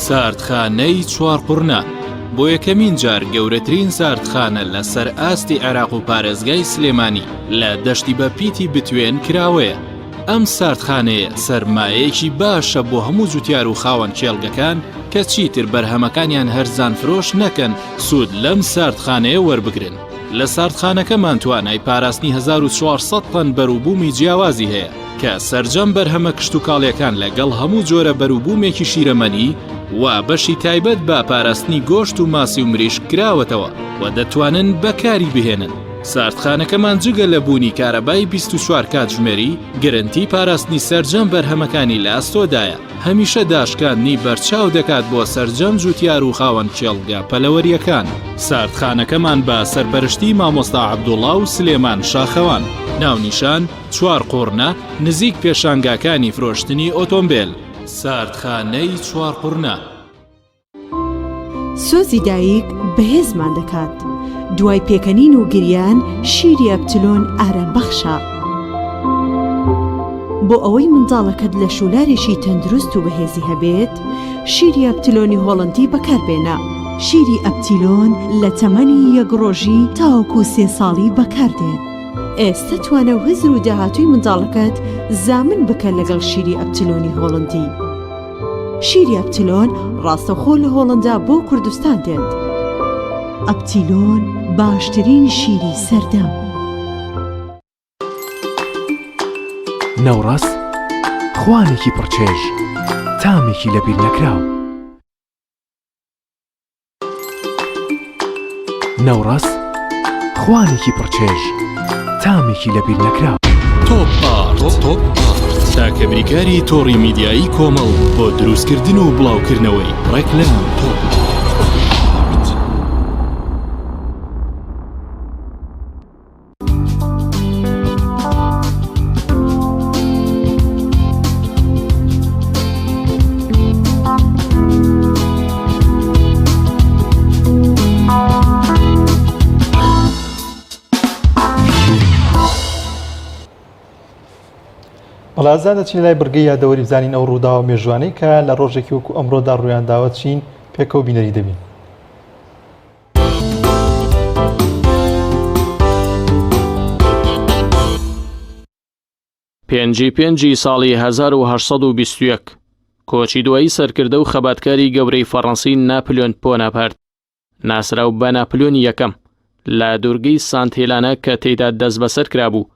ساردخانەی چوارقورنا بۆ یەکەمین جار گەورەترین ساردخانە لە سەر ئاستی عێراق و پارێزگای سلێمانی لە دەشتی بە پیتی بتوێن کراوەیە. ئەم ساردخانەیە سەرمایەیەکی باشە بۆ هەموو جوتیار و خاوەن کێڵگەکان کە چیتر بەرهەمەکانیان هەرزان فرۆش نەکەن سوود لەم ساردخانەیە وەربگرن. لە ساردخانەکەمان توانای پاراستنی 1400 تەن بەرووبوومی جیاوازی هەیە کە سەرجەم بەرهەمە کشت و کاڵیەکان لەگەڵ هەموو جۆرە بەرووبوومێکی شیرەمەنی و بەشی تایبەت بە پاراستنی گۆشت و ماسی و مریشک کراوەتەوە و دەتوانن بەکاری بهێنن. ساردخانەکەمان جگە لە بوونی کارەبای 24 کاتژمێری گرنتی پاراستنی سەرجەم بەرهەمەکانی لە ئاستۆدایە. هەمیشە داشکاندنی بەرچاو دەکات بۆ سەرجەم جوتیار و خاوەن کێڵگا پەلەوەریەکان. ساردخانەکەمان بە سەرپەرشتی مامۆستا عەبدوڵڵا و سلێمان شاخەوان. ناونیشان چوارقورنا نزیک پێشانگاکانی فرۆشتنی ئۆتۆمبیل. ساردخانەی چوارقورنا. سۆزی دایک بەهێزمان دەکات. دوای پێکەنین و گریان شیری ئەپتلۆن ئارامبەخشە. بۆ ئەوەی منداڵەکەت لە شولارێکی تەندروست و بەهێزی هەبێت شیری ئەپتلۆنی هۆڵندی بەکاربێنە. شیری ئەپتیلۆن لە تەمەنی 1 ڕۆژی تاوەکو 3 ساڵی بەکاردێت. ئێستا توانە و هزر و داهاتووی منداڵەکەت زامن بکە لەگەڵ شیری ئەپتلۆنی هۆڵندی. شیری ئەپتلۆن ڕاستەوخۆ لە هۆڵندا بۆ کوردستان دێت. ئەپتیلۆن باشترین شیری سەردەم. نەوڕاست خوانێکی پڕچێژ تامێکی لەبیر نەکراو. نەوڕاست خوانێکی پڕچێژ تامێکی لەبیر نەکراو. تۆپ تاکە بریکاری تۆڕی میدیایی کۆمەڵ بۆ دروستکردن و بڵاوکردنەوەی ڕێکلام تۆپ. بەڵازان دەچین لای بڕگەی یادەوەری بزانین ئەو ڕوودا و مێژوانەی کە لە ڕۆژێکی وەکو ئەمڕۆدا ڕوویان داوە چین پێکەوە بینەری دەبین. پێنجی ساڵی 1821 کۆچی دوایی سەرکردە و خەباتکاری گەورەی فەڕەنسی ناپلیۆن بۆناپارت ناسراو بە ناپلیۆن یەکەم لە دوورگەی سانت هێلانە کە تێیدا دەست بەسەر کرابوو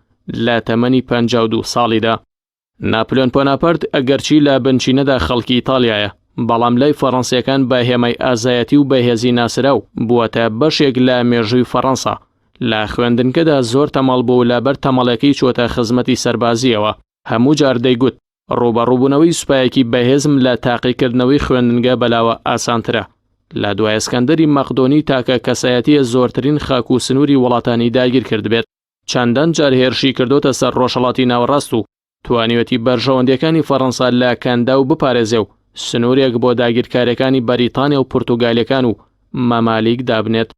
لە تەمەنی 52 ساڵیدا. ناپلیۆن بۆناپارت ئەگەرچی لە بنچینەدا خەڵکی ئیتالیایە بەڵام لای فەڕەنسیەکان بە هێمای ئازایەتی و بەهێزی ناسراو بووەتە بەشێک لە مێژووی فەڕەنسا. لە خوێندنکەدا زۆر تەمەڵ بوو لەبەر تەمەڵەکەی چۆتە خزمەتی سەربازیەوە. هەموو جار دەیگوت ڕوبەڕووبوونەوەی سوپایەکی بەهێزم لە تاقیکردنەوەی خوێندنگە بەلاوە ئاسانترە. لە دوای ئەسکەندەری مەقدۆنی تاکە کەسایەتیە زۆرترین خاک و سنووری وڵاتانی داگیر کرد بێت چەندەن جار هێرشی کردوتە سەر ڕۆژهەڵاتی ناوەڕاست و توانیوەتی بەرژەوەندەکانی فەڕەنسا لە کەندا و بپارێزێ و سنوورێک بۆ داگیرکاریەکانی بەریتانیا و پورتوگالیەکان و مەمالیک دابنێت.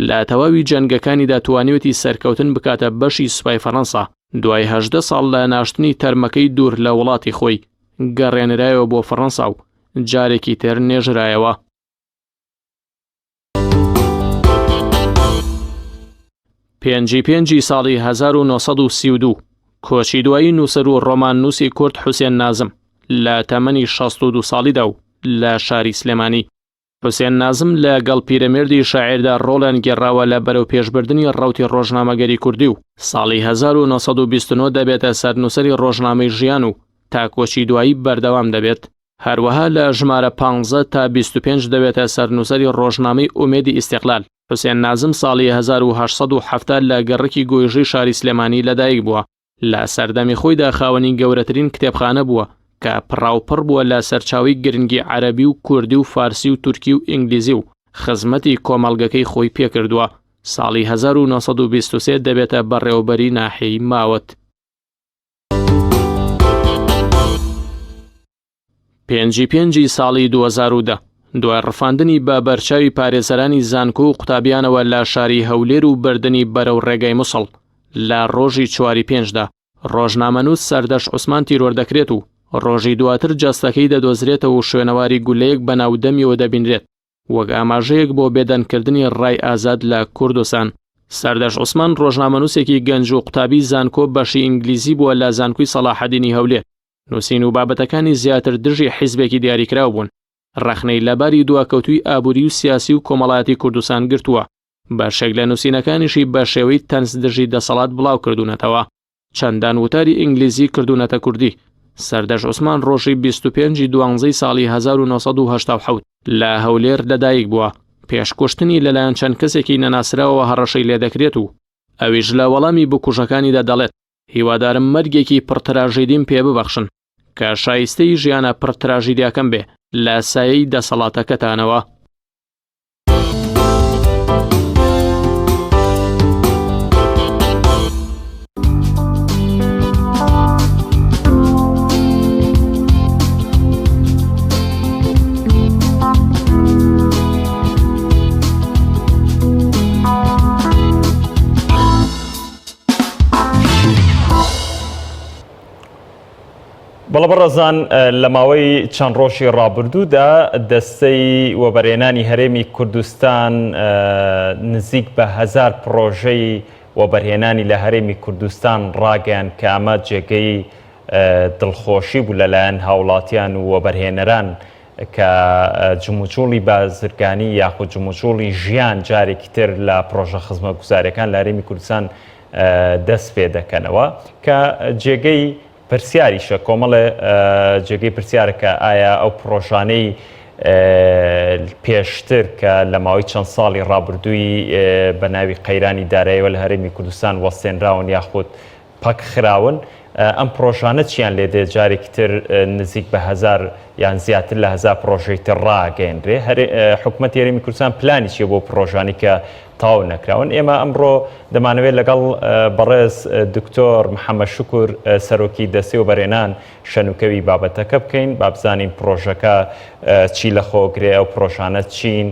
لە تەواوی جەنگەکانیدا توانیوەتی سەرکەوتن بکاتە بەشی سوپای فەڕەنسا. دوای 18 ساڵ لە ناشتنی تەرمەکەی دوور لە وڵاتی خۆی گەڕێنرایەوە بۆ فەڕەنسا و جارێکی تر نێژرایەوە. پێنجی ساڵی 1932 کۆچی دوایی نووسەر و ڕۆمان نووسی کورد حوسێن نازم لە تەمەنی 62 ساڵیدا و لە شاری سلێمانی. حوسێن نازم لەگەڵ پیرەمێردی شاعیردا ڕۆڵیان گێڕاوە لە بەرەو پێشبردننی ڕەوتی ڕۆژنامەگەری کوردی و ساڵی 1929 دەبێتە سەرنووسەری ڕۆژنامەی ژیان و تا کۆچی دوایی بەردەوام دەبێت. هەروەها لە ژمارە 15 تا 25 دەبێتە سەرنووسەری ڕۆژنامەی ئومێدی ئیستیقلال. حوسێن نازم ساڵی 1870 لە گەڕێکی گۆیژەی شاری سلێمانی لەدایک بووە. لە سەردەمی خۆیدا خاوەنی گەورەترین کتێبخانە بووە کە پڕاوپڕ بووە لە سەرچاوی گرنگی عەرەبی و کوردی و فارسی و تورکی و ئینگلیزی و خزمەتی کۆمەڵگەکەی خۆی پێکردووە. ساڵی 1923 دەبێتە بەڕێوەبەری ناحیەی ماوەت. 5 ساڵی 2010 دوای ڕفاندنی بە بەرچاوی پارێزەرانی زانکۆ و قوتابیانەوە لە شاری هەولێر و بردننی بەرەو ڕێگای مووسڵ لە ڕۆژی 4/5دا ڕۆژنامەنووس سەردەش عوسمان تیرۆر دەکرێت و ڕۆژی دواتر جەستەکەی دەدۆزرێتەوە و شوێنەواری گولەیەک بە ناودەمیەوە دەبینرێت وەک ئاماژەیەک بۆ بێدەنکردنی ڕای ئازاد لە کوردستان. سەردەش عوسمان ڕۆژنامەنووسێکی گەنج و قوتابی زانکۆ بەشی ئینگلیزی بووە لە زانکۆی سەلاحەدینی هەولێر. نووسین و بابەتەکانی زیاتر دژی حیزبێکی دیاریکراو بوون. ڕەخنەی لەباری دواکەوتوی ئابووری و سیاسی و کۆمەڵایەتی کوردستان گرتووە. بەشێک لە نووسینەکانیشی بە شێوەی تەنز دژی دەسەڵات بڵاو کردوونەتەوە. چەندان وتاری ئینگلیزی کردوونەتە کوردی. سەردەش عوسمان ڕۆژی 25 دوانزەی ساڵی 1970 لە هەولێر لەدایک بووە. پێشکوشتنی لەلایەن چەند کەسێکی نەناسراوەوە هەڕەشەی لێ دەکرێت و ئەویش لە وەڵامی بکوژەکانیدا دەڵێت هیوادارم مەرگێکی پڕتراژیدیم پێ ببەخشن کە شایستەی ژیانە پڕتراژیدیاکەم بێ لە سایەی دەسەڵاتەکەتانەوە. بەڵە بەڕێزان لە ماوەی چەند ڕۆژی ڕابردوودا دەستەی وەبەرهێنانی هەرێمی کوردستان نزیک بە 1000 پرۆژەی وەبەرهێنانی لە هەرێمی کوردستان ڕاگەیان کە ئەمە جێگەی دڵخۆشی بوو لەلایەن هاوڵاتیان و وەبەرهێنەران کە جموجوڵی بازرگانی یاخود جموجوڵی ژیان جارێکی تر لە پرۆژە خزمەتگوزاریەکان لە هەرێمی کوردستان دەست پێ دەکەنەوە کە جێگەی پرسیاریشە کۆمەڵێ جێگەی پرسیارەکە ئایا ئەو پرۆژانەی پێشتر کە لە ماوەی چەند ساڵی ڕابردووی بە ناوی قەیرانی داراییەوە لە هەرێمی کوردستان وەستێنراون یاخود پەک خراون ئەم پرۆژانە چیان لێدێ جارێکی تر نزیک بە 1000 یان زیاتر لە 1000 پرۆژەی تر ڕاگەیەنرێ. حکوومەتی هەرێمی کوردستان پلانی چیە بۆ پرۆژانی کە تاو نەکراون. ئێمە ئەمڕۆ دەمانەوێت لەگەڵ بەڕێز دکتۆر محەممەد شکور سەرۆکی دەستەی وەبەرهێنان شەنوکەوی بابەتەکە بکەین با بزانین پرۆژەکە چی لەخۆگرێ ئەو پرۆژانە چین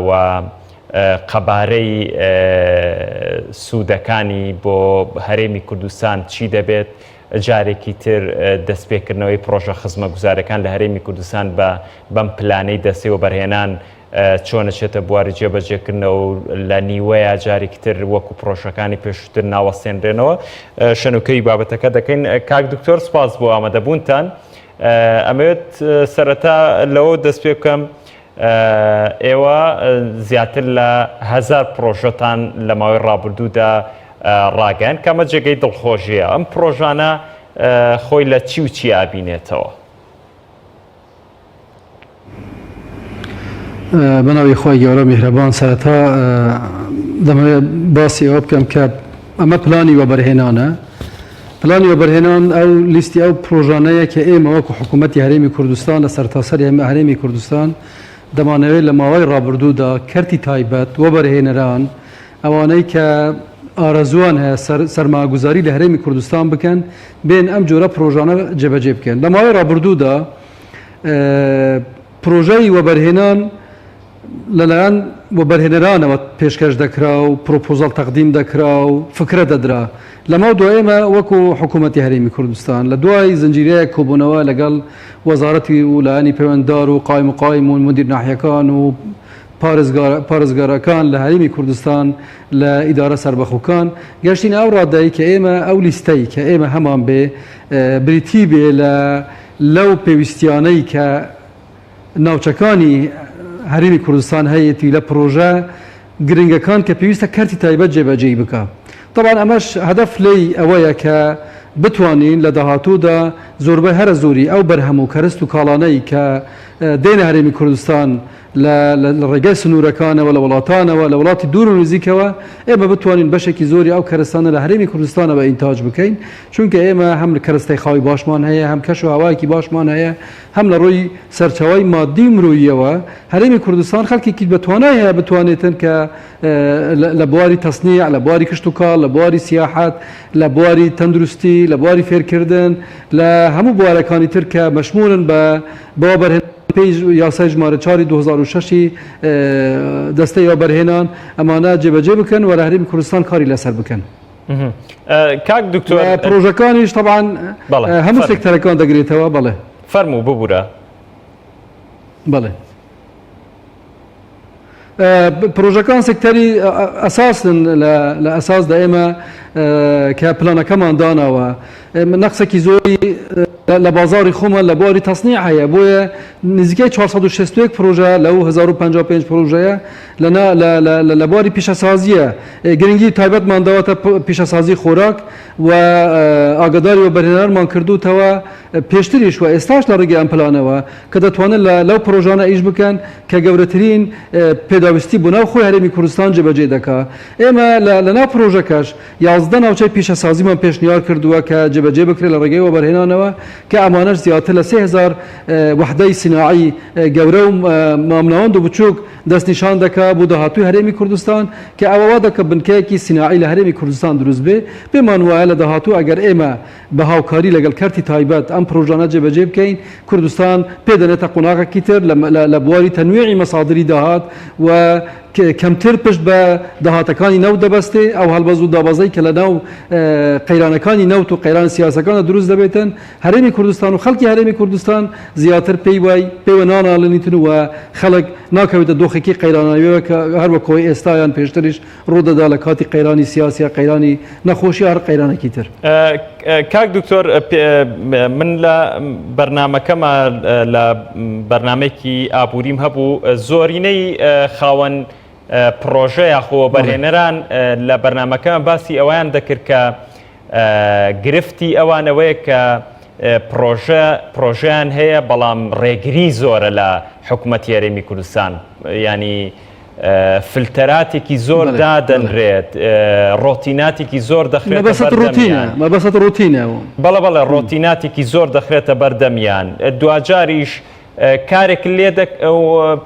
و قەبارەی سوودەکانی بۆ هەرێمی کوردستان چی دەبێت جارێکی تر دەستپێکردنەوەی پرۆژە خزمەتگوزاریەکان لە هەرێمی کوردستان بەم پلانەی دەستەی وەبەرهێنان چۆنەچێتە بواری جێبەجێکردنەوە و لە نیوەیە جارێکی تر وەکو پرۆژەکانی پێشتر ناوەستێنرێنەوە شەنوکەی بابەتەکە دەکەین. کاک دکتۆر سپاس بۆ ئامادەبوونتان. ئەمەوێت سەرەتا لەوە دەست پێ بکەم ئێوە زیاتر لە 1000 پرۆژەتان لە ماوەی ڕابردوودا ڕاگەیان کەمە جێگەی دڵخۆشیە. ئەم پرۆژانە خۆی لە چی و چی ئابینێتەوە؟ بەناوی خۆی گەورە میهرەبان سەرەتا دەمەوێت باسی ئەوە بکەم کە ئەمە پلانی وەبەرهێنانە. پلانی وەبەرهێنان ئەو لیستی ئەو پرۆژانەیە کە ئێمە وەکو حکوومەتی هەرێمی کوردستان لە سەرتاسەری هەرێمی کوردستان دەمانەوێت لە ماوەی ڕابردوودا کەرتی تایبەت وەبەرهێنەران ئەوانەی کە ئارەزوان هەیە سەرماگوزاری لە هەرێمی کوردستان بکەن بێن ئەم جۆرە پرۆژانە جێبەجێ بکەن. لە ماوەی ڕابردوودا پرۆژەی وەبەرهێنان لەلایەن وەبەرهێنەرانەوە پێشکەش دەکرا و پرۆپۆزال تەقدیم دەکرا و فکرە دەدرا. لەماو دوایێمە وەکو حکوومەتی هەرێمی کوردستان لە دوای زنجیرەیە کۆبوونەوە لەگەڵ وەزارەتی و لایەنی پەیوەنددار و قایم و مدیر ناحیەکان و پارێزگارەکان لە هەرێمی کوردستان لە ئیدارە سربەخۆکان گەشتین ئەو ڕادایی کە ئێمە ئەو لیستەی کە ئێمە هەمان بێ بریتی بێ لەو پێویستیانەی کە ناوچەکانی هەرێمی کوردستان هەیەی لە پرۆژە گرنگەکان کە پێویستە کارتی تایبەت جێبەجێ بکە. طبعا ئەمەش هەدەف لێی ئەوەیە کە بتوانین لە داهاتوودا زۆربەی هەرە زۆری ئەو بەرهەم و کەرست و کاڵانەی کە دێنە هەرێمی کوردستان لە ڕێگەی سنوورەکانەوە لە وڵاتانەوە لە وڵاتی دوور و نزیکەوە ئێمە بتوانین بەشێکی زۆری ئەو کەرستانە لە هەرێمی کوردستانە بە ئینتاج بکەین چونکە ئێمە هەم کەرستەی خاوی باشمان هەیە هەم کەش و هەوایەکی باشمان هەیە هەم لە ڕۆی سەرچاوی مادی مرۆییەوە هەرێمی کوردستان خەڵکێکی بەتوانای هەیە بتوانێتن کە لە بواری تەسنیع لە بواری کشت و کاڵ لە بواری سیاحەت لە بواری تەندروستی لە بواری فێرکردن لە هەموو بوارەکانی تر کە مەشمولن بەوە بەرهێنان پێی یاسای ژمارە 4 2006 دەستەی وەبەرهێنان ئەمانە جێبەجێ بکەن و لە هەرێمی کوردستان کاری لەسەر بکەن. کاک دکتۆر پرۆژەکانیش طبعاً هەموو سێکتەرەکان دەگرێتەوە. بەڵێ فەرموو ببوورە. بەڵێ پرۆژەکان سێکتەری ئەساسن لە ئەساسدا ئێمە کە پلانەکەمان داناوە نەخسێکی زۆری لە بازاری خۆمان لە بواری تەسنیع هەیە بۆیە نزیکەی 461 پرۆژە لەو 1055 پرۆژەیە لە بواری پیشەسازیە گرنگی تایبەتمان داوەتە پیشەسازی خۆراک و ئاگاداری وەبەرهێنانمان کردوتەوە پێشتریش و ئێستاش لە ڕێگەی ئەم پلانەوە کە دەتوانن لەو پرۆژانە ئیش بکەن کە گەورەترین پێداویستی بۆ ناو خۆی هەرێمی کوردستان جێبەجێ دەکات. ئێمە لە ناو پرۆژەکەش 11 ناوچەی پیشەسازیمان پێشنیار کردووە کە جێبەجێ بکرێت لە ڕێگەی وەبەرهێنانەوە کە ئەمانەش زیاتر لە 3000 وحدەی سیناعی گەورە و مامناوەند و بچووک دەستنیشان دەکات بۆ داهاتووی هەرێمی کوردستان کە ئەوە دەکە بنکەیەکی سیناعی لە هەرێمی کوردستان دروست بێ پێمان وایە لە داهاتوو ئەگەر ئێمە بە هاوکاری لەگەڵ کارتی تایبەت ئەم پرۆژانە جێبەجێ بکەین کوردستان پێدەنێتە قۆناغێکی تر لە بواری تەنوێعی مەسادری داهات و کەمتر پشت بە داهاتەکانی نەوت دەبەستێ ئەو هەڵبەز و دابەزەی کە لە ناو قەیرانەکانی نەوت و قەیران سیاسەکانە دروست دەبێتن هەرێمی کوردستان و خەڵکی هەرێمی کوردستان زیاتر پێوە ناناڵنیتن و خەڵک ناکەوێتە دۆخێکی قەیرانەوەیە کە هەروەکەوەی ئێستایان پێشتریش ڕوودەدا لە کاتی قەیرانی سیاسی قەیرانی نەخۆشی هەر قەیرانێکی تر. کاک دکتۆر من لە بەرنامەکەمە لە بەرنمێکی ئابووریم هەبوو زۆرینەی خاوەن پرۆژە یاخۆ بەرهێنەران لە بەرنمەکەمە باسی ئەویان دەکرد کە گرفتی ئەوانەوەیە کە پرۆژیان هەیە بەڵام ڕێگری زۆرە لە حکوومەتی هەرێمی کوردستان ینی فلتەراتێکی زۆر دادەنرێت ڕۆتیناتێکی زۆر دەخرێت بەسەد ڕوتینە بەڵێ ڕۆتیناتێکی زۆر دەخرێتە بەردەمیان دوجاریش کارێک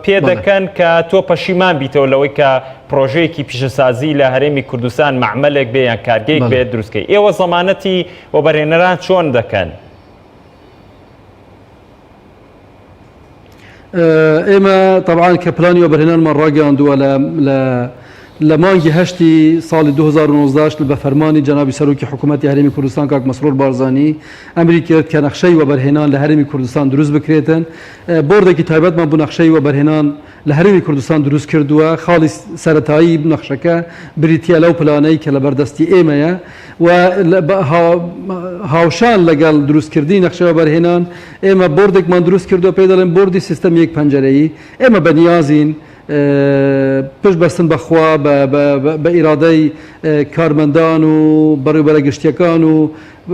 پێ دەکەن کە تۆ پەشیمان بیتەوە لەوەی کە پرۆژەیەکی پیشەسازی لە هەرێمی کوردستان معمەلێک بێ یان کارگەیەک بێت دروستکەی ئێوە زەمانەتی وەبەرهێنەران چۆن دەکەن؟ ئێمە طبعاً کە پلانی وەبەرهێنانمان ڕاگەیاندووە لە مانگی هەشتی ساڵی 2019 بە فەرمانی جەنابی سەرۆکی حکوومەتی هەرێمی کوردستان کاک مەسرور بارزانی ئەمری کرد کە نەخشەی وەبەرهێنان لە هەرێمی کوردستان دروست بکرێتن بۆردێکی تایبەتمان بۆ نەخشەی وەبەرهێنان لە هەرێمی کوردستان دروست کردووە خاڵی سەرەتایی نەخشەکە بریتە لەو پلانەی کە لە بەردەستی ئێمەیە و هاوشان لەگەڵ دروستکردی نەخشەی وەبەرهێنان ئێمە بۆردێکمان دروست کردووە پێ دەڵێن بۆردی سیستەم یەک پەنجەرەیی ئێمە بەنیازین پشت بەستن بەخوا بە ئیرادەی کارمەندان و بەڕێوەبەرە گشتیەکان و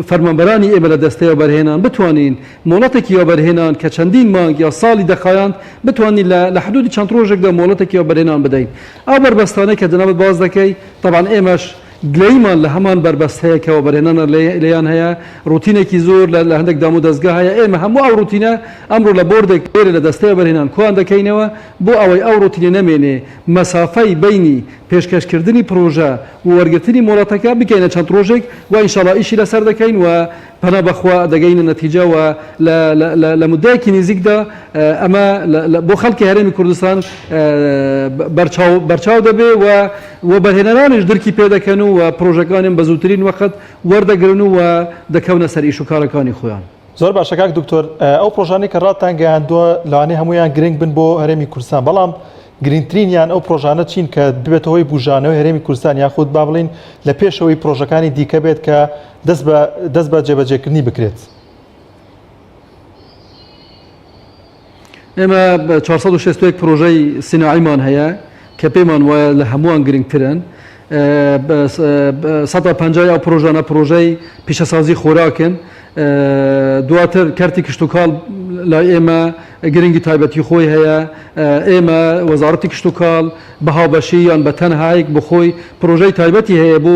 فەرمانبەرانی ئێمە لە دەستەی وەبەرهێنان بتوانین مۆڵەتێکی وەبەرهێنان کە چەندین مانگ یا ساڵی دەخایاند بتوانین لە حدودی چەند ڕۆژێکدا مۆڵەتێکی وەبەرهێنان بدەین ئەو بەربەستانەی کە جەنابەت باز دەکەی طبعاً ئێمەش گلەیمان لە هەمان بربەست هەیە کە وەبەرهێنانە لێیان هەیە ڕوتینێکی زۆر لە هەندێک دام و دەستگا هەیە ئێمە هەموو ئەو ڕوتینە ئەمڕۆ لە بۆردێک لێرە لە دەستەی وەبەرهێنان کوان دەکەینەوە بۆ ئەوەی ئەو ڕوتینە نەمێنێ مەسافەی بینی پێشکەشکردنی پرۆژە و وەرگرتنی مۆڵەتەکە بکەینە چەند ڕۆژێک و ئینشاڵڵا ئیشی لەسەر دەکەین و پەنا بەخوا دەگەینە نەتیجە و لە مدەیەکی نزیکدا ئەمە بۆ خەڵکی هەرێمی کوردستان بەرچاو دەبێ و وەبەرهێنەرانیش درکی پێ دەکەن و پرۆژەکانیان بە زووترین وەخت وەردەگرن و دەکەونە سەر ئیش و کارەکانی خۆیان. زۆر باشە کاک دکتۆر ئەو پرۆژانەی کە ڕاتان گەیاندووە لەوانەیە هەمویان گرنگ بن بۆ هەرێمی کوردستان بەڵام گرنگترینیان ئەو پرۆژانە چین کە ببێتەوەی بژانەوەی هەرێمی کوردستان یاخود با بڵین لە پێشەوەی پرۆژەکانی دیکە بێت کە دەست بە جێبەجێکردنی بکرێت. ئێمە 461 پرۆژەی سیناعیمان هەیە کە پێمان وایە لە هەمووان گرنگترن. 150 ئەو پرۆژانە پرۆژەی پیشەسازی خۆراکن. دواتر کارتی کشتتوکاڵ لای ئێمە گرنگی تایبەتی خۆی هەیە. ئێمە وەزارەتی کشتتوکاڵ بەهاوبەشی یان بە تەنهایەک بخۆی پرۆژەی تایبەتی هەیە بۆ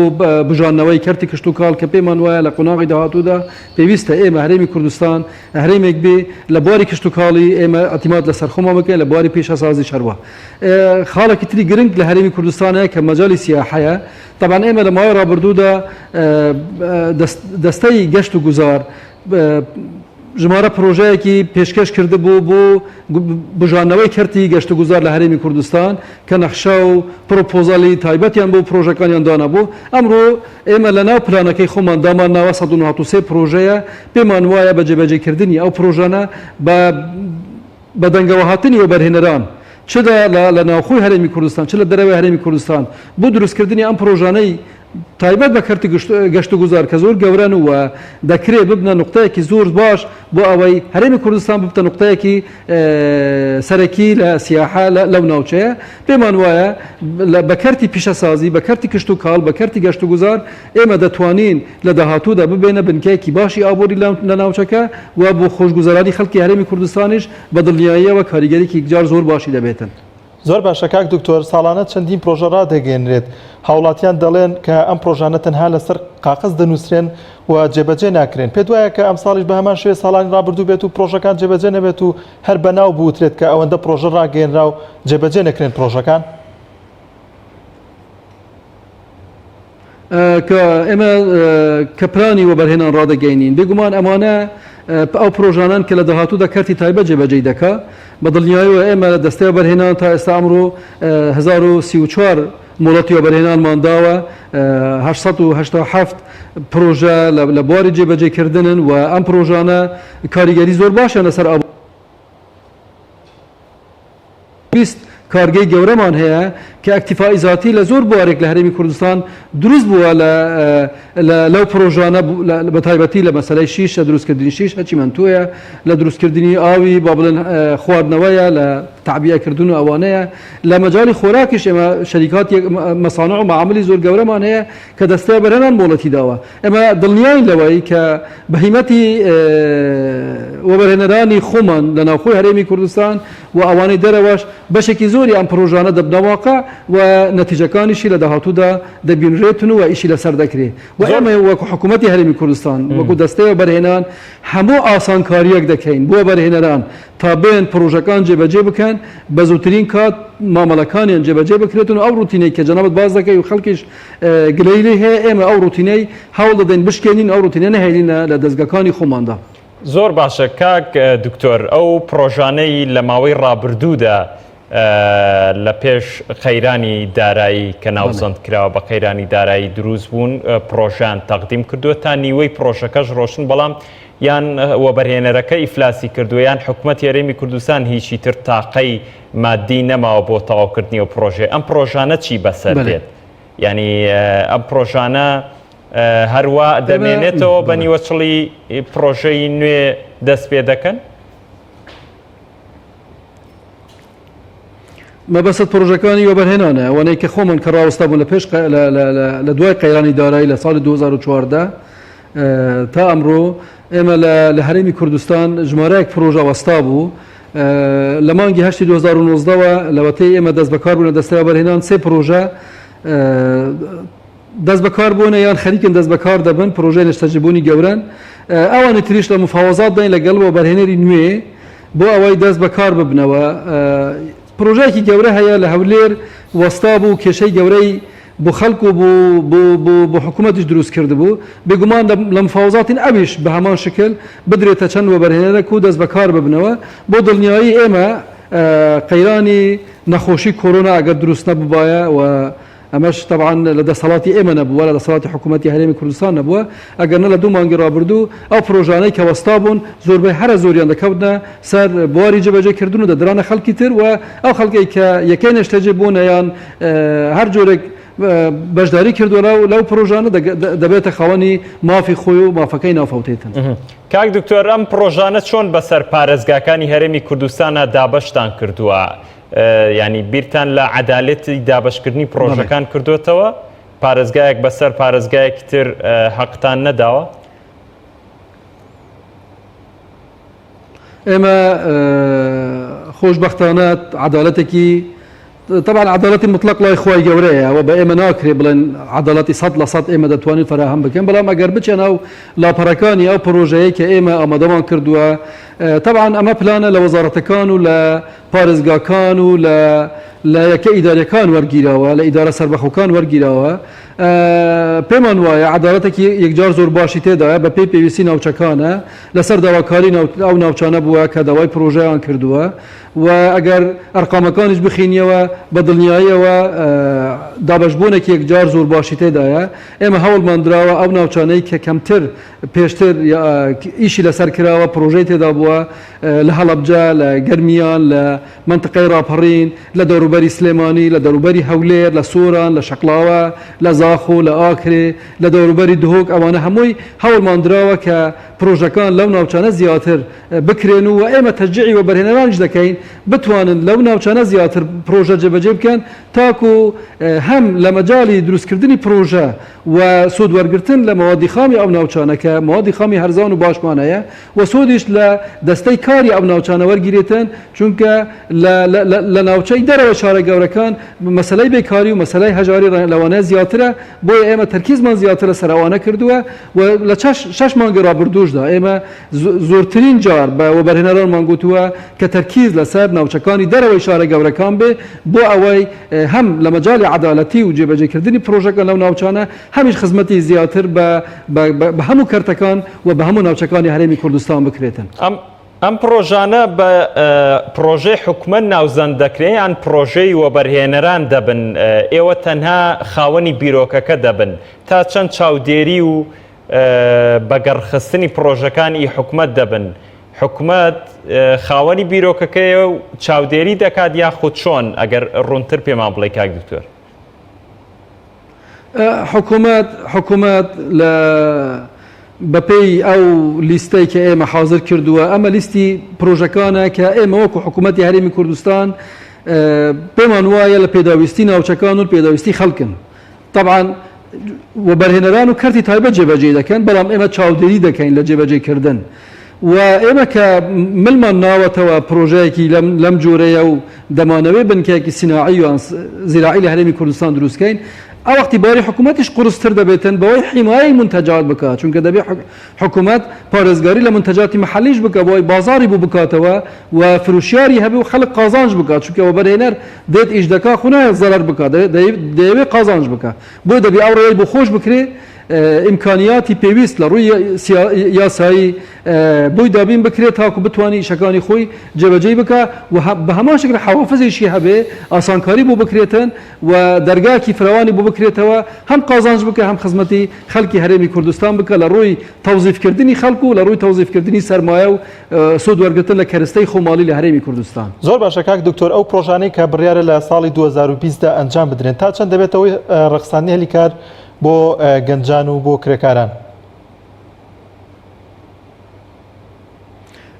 بژانەوەی کارتی کشتتوکاڵ کە پێمان وایە لە قۆناغی داهاتوودا پێویستە ئێمە هەرێمی کوردستان هەرێمێک بێ لە بواری کشتتوکاڵی ئێمە ئەتیمات لەسەر خۆمان بکەین لە بواری پێشەسازی شەڕوە. خاڵێکی تری گرنگ لە هەرێمی کوردستانەیە کە مەجالی سیاحەیە. طبعا ئێمە لە ماوەی ڕابردوودا دەستەی گەشت و گوزار ژمارە پرۆژەیەکی پێشکەش کرده بوو بۆ بژانەوەی کەرتی گەشت و گوزار لە هەرێمی کوردستان کە نەخشە و پرۆپۆزالی تایبەتیان بۆ پرۆژەکانیان دانا بوو. ئەمڕۆ ئێمە لە ناو پلانەکەی خۆمان دامان ناوە 1993 پرۆژەیە پێمان وایە بە جێبەجێکردنی ئەو پرۆژانە بە دەنگەوە هاتنی و بەرهێنەران چدا لە ناوخۆی هەرێمی کوردستان چ لە دەرەوەی هەرێمی کوردستان بۆ دروستکردنی ئەم پرۆژانەی تایبەت بە کەرتی گەشت و گوزار کە زۆر گەورەن و دەکرێت ببنە نقطەیەکی زۆر باش بۆ ئەوەی هەرێمی کوردستان ببتە نقطەیەکی سەرەکی لە سیاحە لەو ناوچەیە. پێمان وایە بە کەرتی پیشەسازی بە کەرتی کشتتوکاڵ بە کەرتی گەشت و گوزار ئێمە دەتوانین لە داهاتوودا ببێنە بنکەیەکی باشی ئابووری لە ناوچەکە و بۆ خۆشگوزارانی خەڵکی هەرێمی کوردستانیش بە دڵنیاییەوە کاریگەریکی جار زۆر باشی دەبێتن. زۆر باشە کاک دکتۆر، ساڵانە چەندین پرۆژە ڕادەگەێنرێت. هاوڵاتیان دەڵێن کە ئەم پرۆژانە تەنها لەسەر قاقز دەنووسرێن و جێبەجێ ناکرێن. پێت وایە کە ئەم ساڵیش بە هەمان شوێ ساڵانی ڕابردوو بێت و پرۆژەکان جێبەجێ نەبێت و هەر بەناو بوترێت کە ئەوەندە پرۆژە ڕاگەێنرا و جێبەجێ نەکرێن پرۆژەکان؟ کە ئێمە کە پلانی وەبەرهێنان ڕادەگەینین بێگومان ئەمانە ئەو پرۆژانان کە لە داهاتوودا کەرتی تایبەت جێبەجێ دەکا بە دڵنیاییەوە ئێمە لە دەستەی وەبەرهێنان تا ئێستا ئەمڕۆ 1034 مۆڵەتی وەبەرهێنانمان داوە 887 پرۆژە لە بواری جێبەجێکردنن و ئەم پرۆژانە کاریگەری زۆر باشە لەسەر کارگەی گەورەمان هەیە کە ئەکتیفای ذاتی لە زۆر بوارێک لە هەرێمی کوردستان دروست بووە لەو پرۆژانە بە تایبەتی لە مەسەلەی شیش لە دروستکردنی شیش هەچیمەندتوویە لە دروستکردنی ئاوی با بڵێن خواردنەوەیە لە تعبیەکردن و ئەوانەیە لە مەجای خۆراکیش ئێمە شەریکات مەسانع و معاملی زۆر گەورەمان هەیە کە دەستەی بەرهێنان مۆڵەتی داوە. ئێمە دڵنیاین لەوەی کە بەهیمەتی وەبەرهێنەرانی خۆمان لە ناوخۆی هەرێمی کوردستان و ئەوانەی دەرەوەش بەشێکی زۆری ئەم پرۆژانە دەبنەواقع و نەتیجەکانیشی لە داهاتوودا دەبینرێتن و ئیشی لەسەر دەکرێت. و ئێمە وەکو حکوومەتی هەرێمی کوردستان وەکو دەستەی وەبەرهێنان هەموو ئاسانکاریەک دەکەین بۆ وەبەرهێنەران تا بێن پرۆژەکان جێبەجێ بکەن بە زووترین کات مامەڵەکانیان جێبەجێ بکرێتن و ئەو ڕوتینەی کە جەنابەت باز دەکەی و خەڵکیش گلەیلی هەیە ئێمە ئەو ڕوتینەی هەوڵ دەدەین بشکێنین ئەو ڕوتینە نەهێنینە لە دەستگاکانی خۆماندا. زۆر باشە کاک دکتۆر، ئەو پرۆژانەی لە ماوەی ڕابردوودا لە پێش خەیرانی دارایی کە ناوزەند کراوە بە خەیرانی دارایی دروست بوون پرۆژان تەقدیم کردووە تا نیوەی پرۆژەکەش ڕۆشن، بەڵام یان وەبەرهێنەرەکە ئیفلاسی کردووە یان حکوومەتی هەرێمی کوردستان هیچی تر تاقەی مادی نەماوە بۆ تەواوکردنی و پرۆژێ. ئەم پرۆژانە چی بەسەر بێت؟ ینی ئەم پرۆژانە هەروە دەمێنێتەوە بە نیوەچڵی پرۆژەی نوێ دەست پێ دەکەن؟ مەبەست پرۆژەکانی وەبەرهێنانە ئەوانەی کە خۆمان کە ڕاوەستا بوون لە پێش لە دوای قەیرانی دارایی لە ساڵی 2014 تا ئەمڕۆ ئێمە لە هەرێمی کوردستان ژمارەیەک پرۆژە وەستا بوو. لە مانگی 8 2019ەوە لەوەتەی ئێمە دەست بەکار بوون لە دەستەی وەبەرهێنان 3 پرۆژە دەست بەکار بوونە یان خەریکن دەست بەکار دەبن پرۆژەی نەشتەجێبوونی گەورەن. ئەوانی تریش لە مفاوەزات دەین لەگەڵ وەبەرهێنەری نوێ بۆ ئەوەی دەست بەکار ببنەوە. پرۆژەیەکی گەورە هەیە لە هەولێر وەستا بوو کێشەی گەورەی بۆ خەڵک و بۆ حکوومەتیش دروست کرده بوو. بێگومان لە مفاوەزاتین ئەویش بە هەمان شکل بدرێتە چەند وەبەرهێنەرێک و دەست بەکار ببنەوە بۆ دڵنیایی ئێمە قەیرانی نەخۆشی کۆرۆنا ئەگەر دروست نەبووبایە و ئەمەش طبعا لە دەسەڵاتی ئێمە نەبووە لە دەسەڵاتی حکوومەتی هەرێمی کوردستان نەبووە ئەگەرنە لە 2 مانگی ڕابردوو ئەو پرۆژانەی کە وەستا بوون زۆربەی هەرە زۆریان دەکەوتنە سەر بواری جێبەجێکردن و دەدرانە خەڵکی تر و ئەو خەڵکی کە یەکەی نەشتەجێ بوون یان هەر جۆرێک بەشداری کردووە لەو پرۆژانە دەبێتە خاوەنی مافی خۆی و مافەکەی ناوفەوتێتن. کاک دکتۆر ئەم پرۆژانە چۆن بەسەر پارێزگاکانی هەرێمی کوردستانە دابەشتان کردووە؟ ینی بیرتان لە عەدالەتی دابەشکردنی پرۆژەکان کردوێتەوە پارێزگایەک بەسەر پارێزگایەکی تر حەقتان نەداوە؟ ئێمە خۆشبەختانە عەدالەتێکی طبعا عدالەتی مطلق لای خۆی گەورەیە و بە ئێمە ناکرێ بڵێن عدالەتی 100% ئێمە دەتوانین فراهم بکەین بەڵام ئەگەر بچێن ئەو لاپەڕەکانی ئەو پرۆژەیە کە ئێمە ئامادەمان کردووە طبعا ئەمە پلانە لە وەزارەتەکان و لە پارێزگاکان و لە یەکە ئیدارەکان وەرگیراوە لە ئیدارە سەربەخۆکان وەرگیراوە پێمان وایە عدالەتێکی یەکجار زۆر باشی تێدایە بە پێی پێویستی ناوچەکانە لەسەر داواکاری ئەو ناوچانە بووە کە داوای پرۆژەیان کردووە و ئەگەر ئەرقامەکانیش بخینیەوە بە دڵنیاییەوە دابەشبوونێکی یەکجار زۆر باشی تێدایە ئێمە هەوڵمان درراوە ئەو ناوچانەی کە کەمتر پێشتر ئیشی لەسەر کراوە پرۆژەی تێدا بووە لە هەڵەبجە لە گەرمیان لە منطقەی ڕاپەڕین لە دەوروبەری سلێمانی لە دەوروبەری هەولێر لە سۆران لە شەقلاوە لە زاخۆ لە ئاکرێ لە دەوروبەری دهۆک ئەوانە هەمووی هەوڵمان درراوە کە پرۆژەکان لەو ناوچانە زیاتر بکرێن و ئێمە تەشجیعی و بەرهێنەرانیش دەکەین بتوانن لەو ناوچانە زیاتر پرۆژە جێبەجێ بکەن تاکو هەم لە مەجای دروستکردنی پرۆژە و سوودوەرگرتن لە مەوادی خامی ئەو ناوچانە کە مەوادی خامی هەرزان و باشمانەیە و سودیش لە دەستەی کاری ئەو ناوچانە وەرگیرێتن چونکە لە ناوچەی دەرەوە شارە گەورەکان مەسەلەی بێکاری و مەسەلەی هەژاری لەوانەیە زیاترە بۆیە ئێمە تەرکیزمان زیاتر لە سەراوانە کردووە و لە 6 مانگی ڕابردووشدا ئێمە زۆرترین جار بە وەبەرهێنەرانمان گوتووە کە تەرکیز لەسەر ناوچەکانی دەرەوەی شارە گەورەکان بێ بۆ ئەوەی هەم لە مەجای عەدالەتی و جێبەجێکردنی پرۆژەکان لەو ناوچانە هەمیش خزمەتی زیاتر بە هەموو کەرتەکان و بە هەموو ناوچەکانی هەرێمی کوردستان بکرێتن. ئەم پرۆژانە بە پرۆژەی حکومە ناوزەند دەکرێت یان پرۆژەی وەبەرهێنەران دەبن ئێوە تەنها خاوەنی بیرۆکەکە دەبن تا چەند چاودێری و بەگەڕخستنی پرۆژەکانی حکومەت دەبن حکومەت خاوەنی بیرۆکەکەیە و چاودێری دەکات یاخود چۆن ئەگەر ڕوونتر پێمان بڵێ کاک دکتۆر؟ حکومەت لە بەپێی ئەو لیستەی کە ئێمە حاضر کردووە ئەمە لیستی پرۆژەکانە کە ئێمە وەکو حکوومەتی هەرێمی کوردستان پێمان وایە لە پێداویستی ناوچەکان و پێداویستی خەڵکن طبعا وەبەرهێنەران و کەرتی تایبەت جێبەجێ دەکەن بەڵام ئێمە چاودێری دەکەین لە جێبەجێکردن و ئێمە کە ملمان ناوەتەوە پرۆژەیەکی لەم جۆرەیە و دەمانەوێ بنکەیەکی سیناعی و زیراعی لە هەرێمی کوردستان دروستکەین ئەو وەختی باری حکوومەتیش قورستر دەبێتن بەوەی حیمایەی منتەجات بکات چونکە دەبێت حکوومەت پارێزگاری لە منتەجاتی محلیش بکە بۆی بازاری بوو بکاتەوە و فروشیاری هەبێ و خەڵک قازانج بکات چونکە وەبەرهێنەر دێت ئیش دەکا خونایە زەرەر بکات دەیەوێت قازانج بکات بۆ دەبێت ئەو ڕێی بۆ خۆش بکرێ ئیمکانیاتی پێویست لە ڕووی یاسایی بۆی دابین بکرێت تاکو بتوانانی شەکانی خۆی جێبەجێ بکە و بە هەمان شکل حوافزێکی هەبێ ئاسانکاری بۆ بکرێتن و دەرگاکی فراوانی بۆ بکرێتەوە هەم قازانج بکە هەم خزمەتی خەڵکی هەرێمی کوردستان بکە لە ڕووی تەوزیفکردنی خەڵکو و لە ڕووی تەوزیفکردنی سەرمایە و سودوەرگرتن لە کەرستەی خۆماڵی لە هەرێمی کوردستان. زۆر باشە کاک دکتۆر ئەو پرۆژانەی کە بڕیارە لە ساڵی 2020دا ئەنجام بدرێن تا چەند دەبێتەوەی ڕەخسانی هەلیکار بۆ گەنجان و بۆ کرێکاران؟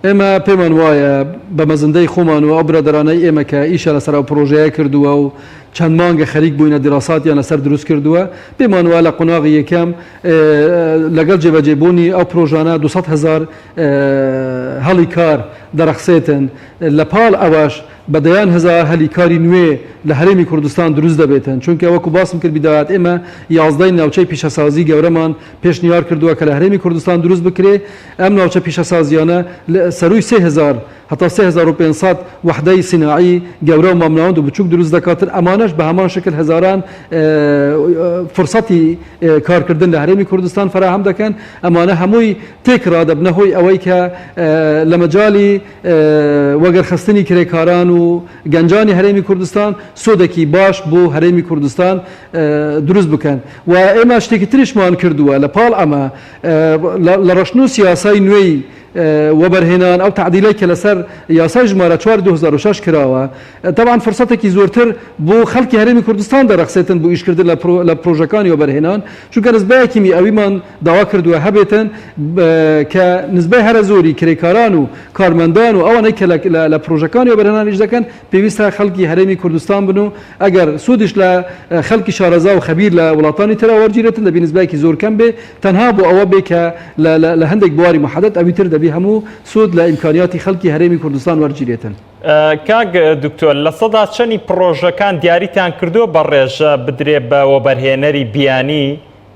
ئێمە پێمان وایە بە مەزندەی خۆمان و ئەو برادرانەی ئێمە کە ئیشە لەسەر ئەو پرۆژەیە کردووە و چەند مانگە خەریک بووینە دیراساتیان لەسەر دروست کردووە پێمان وایە لە قۆناغی یەکەم لەگەڵ جێبەجێبوونی ئەو پرۆژانە 200,000 هەڵی کار دەرەخسێتن لە پاڵ ئەوەش بەدەیان هزار هەلی کاری نوێ لە هەرێمی کوردستان دروست دەبێتن چونکە وەکو باسم کرد بیداات ئێمە 11 ناوچەی پیشەسازی گەورەمان پێشنیار کردووە کە لە هەرێمی کوردستان دروست بکرێ ئەم ناوچە پیشەسازیانە سەروی 3000 هەتا 3500 وحدەی سیناعی گەورە و مامناوەند و بچووک دروست دەکاتن ئەمانەش بە هەمان شکل هەزاران فرسەتی کارکردن لە هەرێمی کوردستان فراهم دەکەن ئەمانە هەمووی تێکرا دەبنە هۆی ئەوەی کە لە مەجای وەگەرخستنی کرێکاران و گەنجانی هەرێمی کوردستان سۆدەکی باش بۆ هەرێمی کوردستان دروست بکەن و ئێمە شتێکی تریشمان کردووە لە پاڵ ئەمە لە ڕەشنووس یاسای نوێی وەبەرهێنان ئەو تعدیلەی کە لەسەر یاسای ژمارە 4 2006 کراوە طبعا فرسەتێکی زۆرتر بۆ خەڵکی هەرێمی کوردستان دەرەخسێتن بۆ ئیشکردن لە پرۆژەکانی وەبەرهێنان چونکە نسبەیەکی ئەویمان داوا کردووە هەبێتن کە نسبەی هەرە زۆری کرێکاران و کارمەندان و ئەوانەی کە لە پرۆژەکانی وەبەرهێنان ئیش دەکەن پێویستە خەڵکی هەرێمی کوردستان بن و ئەگەر سوودش لە خەڵکی شارەزا و خەبیر لە وڵاتانی ترا وەرگیرێتن دەبی نسبەیەکی زۆر کەم بێ تەنها بۆ ئەوە بێ کە لە هەندێک بواری محەدەد ئەویتر دەبی هەموو سود لە ئیمکانیاتی خەڵکی هەرێمی کوردستان وەرگیرێتن. کاک دکتۆر لە سەدا چەندی پرۆژەکان دیاریتان کردووە بە ڕێژە بدرێ بە وەبەرهێنەری بیانی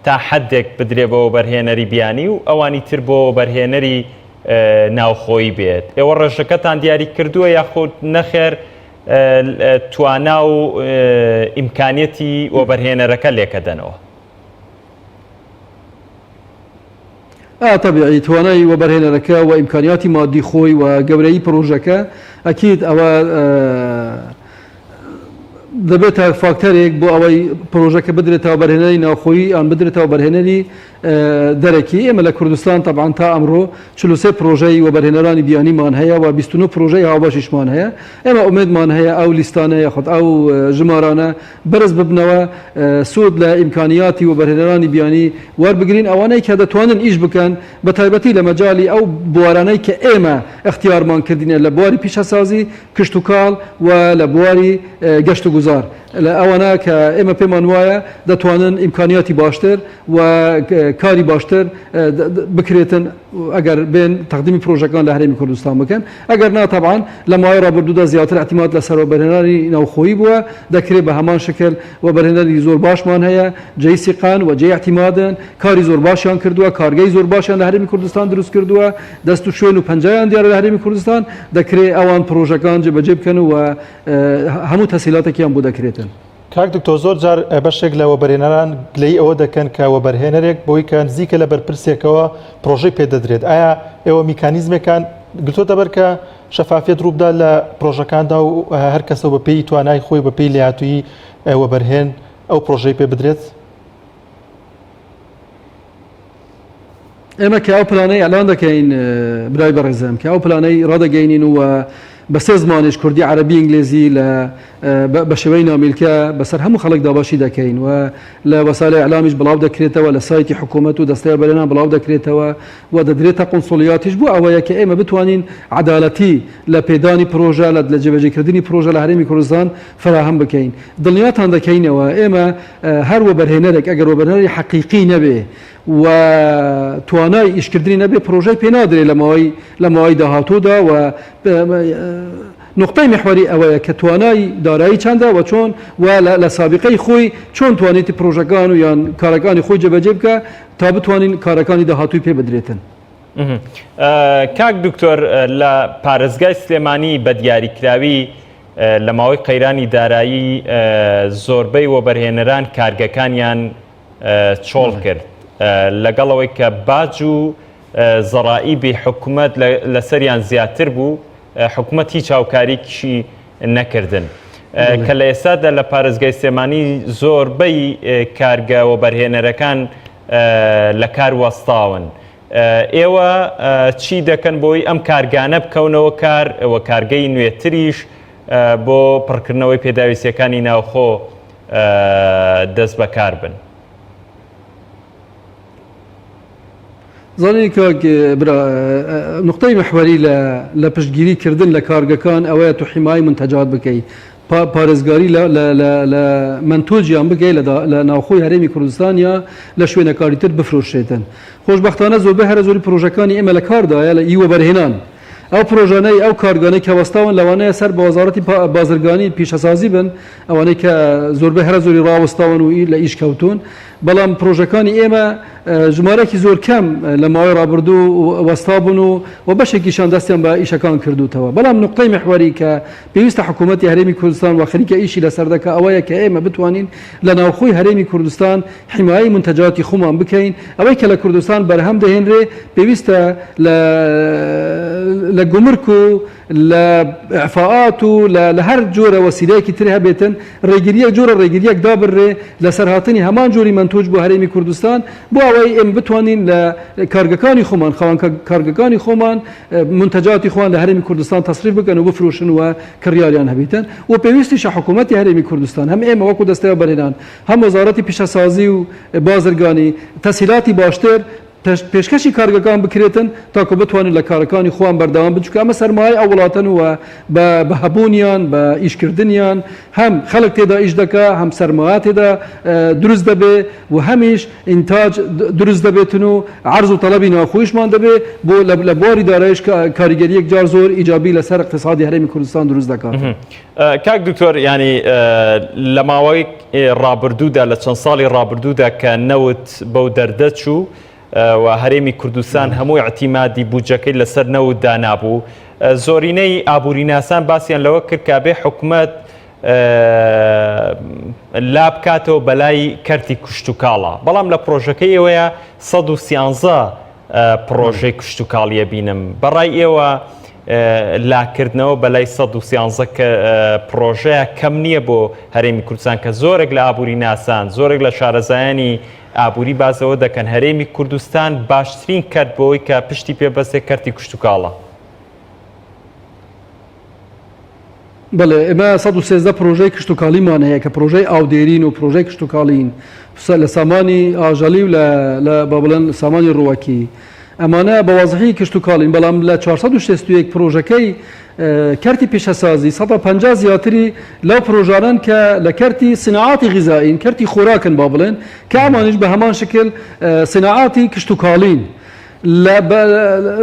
تا حدێک بدرێ بە وەبەرهێنەری بیانی و ئەوانی تر بۆ وەبەرهێنەری ناوخۆیی بێت ئێوە ڕێژەکەتان دیاری کردووە یاخود نەخێر توانا و ئیمکانیەتی وەبەرهێنەرەکە لێکەدەنەوە؟ طبیعی توانای وەبەرهێنەرەکە و ئیمکانیاتی مادی خۆی و گەورەی پرۆژەکە ئەکید ئەوە دەبێتە فاکتەرێک بۆ ئەوەی پرۆژەکە بدرێتەوە بەرهێنەری ناوخۆیی یان بدرێتەوە بەرهێنەری دەرەکی. ئێمە لە کوردستان طبعا تا ئەمڕۆ 43 پرۆژەی وەبەرهێنەرانی بیانیمان هەیە و 29 پرۆژەی هاوبەشیشمان هەیە. ئێمە ئومێدمان هەیە ئەو لیستانە یاخود ئەو ژمارانە بەرز ببنەوە سود لە ئیمکانیاتی وەبەرهێنەرانی بیانی وەربگرین ئەوانەی کە دەتوانن ئیش بکەن بە تایبەتی لە مەجای ئەو بوارانەی کە ئێمە اختیارمان کردینە لە بواری پیشەسازی کشت و کاڵ و لە بواری گەشت و گوزار لە ئەوانە کە ئێمە پێمان وایە دەتوانن ئیمکانیاتی باشتر و کاری باشتر بکرێتن ئەگەر بێن تەقدیمی پرۆژەکان لە هەرێمی کوردستان بکەن. ئەگەر نا طبعاً لە ماوەی ڕابردوودا زیاتر اعتیماد لەسەر وەبەرهێنەری ناوخۆیی بووە دەکرێت بە هەمان شکل وەبەرهێنەری زۆر باشمان هەیە جێی سیقان و جێی اعتیمادن کاری زۆر باشیان کردووە کارگەی زۆر باشیان لە هەرێمی کوردستان دروست کردووە دەست و شوێن و پەنجەیان دیارە لە هەرێمی کوردستان دەکرێت ئەوان پرۆژەکان جێبەجێ بکەن و هەموو تەسهیلاتێکیان بۆ دەکرێتن. کاک دکتۆر زۆر جار بەشێک لە وەبەرهێنەران گلەی ئەوە دەکەن کە وەبەرهێنەرێک بۆی کە نزیکە لە بەرپرسێکەوە پرۆژەی پێدەدرێت ئایا ئێوە میکانیزمێکان گرتوۆتە بەر کە شەفافیت ڕووبدا لە پرۆژەکاندا و هەر کەسەوە بە پێی توانای خۆی بە پێی لێهاتووی وەبەرهێن ئەو پرۆژەی پێ بدرێت؟ ئێمە کە ئەو پلانەی ئەلان دەکەین برای بەڕێزم کە ئەو پلانەی ڕادەگەینین و بە سێ زمانش کوردی عەرەبی ئینگلیزی بە شێوەی نامیلکە بەسەر هەموو خەڵک داباشی دەکەین و لە وەسایلی ئەعلامیش بڵاو دەکرێتەوە لە سایتی حکوومەت و دەستەی بەرهێنان بڵاو دەکرێتەوە و دەدرێتە قونسڵیاتیش بۆ ئەوەیە کە ئێمە بتوانین عەدالەتی لە پێدانی پرۆژە لە جێبەجێکردنی پرۆژە لە هەرێمی کوردستان فراهەم بکەین. دڵنیاتان دەکەینەوە ئێمە هەر وەبەرهێنەرێک ئەگەر وەبەرهێنەری حەقیقی نەبێ و توانای ئیشکردنی نەبێ پرۆژەی پێ نادرێت لە ماوەی داهاتوودا و نقطەی محوری ئەوەیە کە توانای دارایی چەندە و چۆن و لە سابقەی خۆی چۆن توانێتی پرۆژەکان و یان کارەکانی خۆی جێبەجێ بکە تا بتوانین کارەکانی داهاتووی پێ بدرێتن. کاک دکتۆر لە پارێزگای سلێمانی بە دیاریکراوی لە ماوەی قەیرانی دارایی زۆربەی وەبەرهێنەران کارگەکانیان چۆڵ کرد لەگەڵەوەی کە باج و زەڕائیبی حکوومەت لەسەریان زیاتر بوو حکوومەت هیچ هاوکاریشی نەکردن کە لە ئێستادا لە پارێزگای سلێمانی زۆربەی کارگە وەبەرهێنەرەکان لە کار وەستاون. ئێوە چی دەکەن بۆی ئەم کارگانە بکەونەوە کار ئەوە کارگەی نوێتریش بۆ پڕکردنەوەی پێداویستیەکانی ناوخۆ دەست بەکار بن؟ زانانی نقطەی محوەری لە پشتگیریکردن لە کارگەکان ئەوەیە تو حیمای منتەجات بکەیت پارێزگاری لە منتۆجیان بگەی لە ناوخۆی هەرێمی کوردستان یا لە شوێنەکاریتر بفرۆشێتن. خۆشبەختانە زۆربەی هەرە زۆری پرۆژەکانی ئێمە لە کاردایە لە وەبەرهێنان ئەو پرۆژانەی ئەو کارگانەی کە وەستاون لەوانەیە سەر بە وەزارەتی بازرگانی پیشەسازی بن ئەوانەی کە زۆربەی هەرە زۆری ڕاوەستاون و لە ئیش کەوتون بەڵام پرۆژەکانی ئێمە ژمارەی زۆر کەم لە ماوەی ڕابردوو وەستا بوون و بەشێکیشان دەستیان بە ئیشەکان کردوتەوە. بەڵام نقطەی محوەری کە پێویستە حکوومەتی هەرێمی کوردستان و خەریکە ئیشی لەسەر دەکە ئەوەیە کە ئێمە بتوانین لە ناوخۆی هەرێمی کوردستان حیمایی منتەجاتی خۆمان بکەین. ئەوەی کە لە کوردستان بەرهەم دەهێنرێ پێویستە لە گومرک و لە ئەعفاءات و لە هەر جۆرە وەسیلەیەکی تر هەبێتن ڕێگریەک جۆرە ڕێگریەک دابڕێ لە سەرهاتنی هەمان جۆری منتوج بۆ هەرێمی کوردستان بۆ ئەوەی ئێمە بتوانین لە کارگەکانی خۆمان خاوەن کارگەکانی خۆمان منتەجاتی خۆیان لە هەرێمی کوردستان تەصریف بکەن و بفرۆشن و کڕیاریان هەبێتن و پێویستیشە حکوومەتی هەرێمی کوردستان هەم ئێمە وەکو دەستەوە بەرهێنان هەم وەزارەتی پیشەسازی و بازرگانی تەسهیلاتی باشتر پێشکەشی کارگەکان بکرێتن تاکو بتوانین لە کارەکانی خۆیان بەردەوام بچکە ئەمە سەرمایە ئەو وڵاتن و بە هەبوونیان بە ئیشکردنیان هەم خەڵک تێدا ئیش دەکا هەم سەرمایە تێدا دروست دەبێ و هەمیش ئینتاج دروست دەبێتن و عرض و تەڵەبی ناوخۆیشمان دەبێ بۆ لە بواری دارایش کاریگەریەک جار زۆر ئیجابی لەسەر اقتصادی هەرێمی کوردستان دروست دەکات. کاک دکتۆر ینی لە ماوەی ڕابردوودا لە چەند ساڵی ڕابردوودا کە نەوت بەو دەردەچوو و هەرێمی کوردستان هەموو اعتیمادی بودجەکەی لەسەر نەوت دانابوو زۆرینەی ئابووریناسان باسییان لەوە کرد کە بێ حکوومەت لا بکاتەوە بەلای کەرتی کشت و کاڵە بەڵام لە پرۆژەکەی ئێوەیە 113 پرۆژەی کشت و کاڵیە بینم بەڕای ئێوە لاکردنەوە بەلای 113 پرۆژەیە کەم نییە بۆ هەرێمی کوردستان کە زۆرێک لە ئابووریناسان زۆرێک لە شارەزایانی ئابووری بازەوە دەکەن هەرێمی کوردستان باشترین کەرت بۆەوەی کە پشتی پێبەستێک کەرتی کشت و کاڵە. بەڵێ ئێمە 113 پرۆژەی کشت و کاڵیمان هەیە کە پرۆژەی ئاودێرین و پرۆژەی کشت و کاڵین لە سامانی ئاژەلی و لە با بڵێن سامانی ڕووەکی ئەمانە بەوازحی کشت و کاڵین بەڵام لە 461 پرۆژەکەی کەرتی پیشەسازی 150 زیاتری لەو پرۆژانن کە لە کەرتی سنعاتی غیزائین کەرتی خۆراکن با بڵێن کە ئەمانیش بە هەمان شکل سنعاتی کشت و کاڵین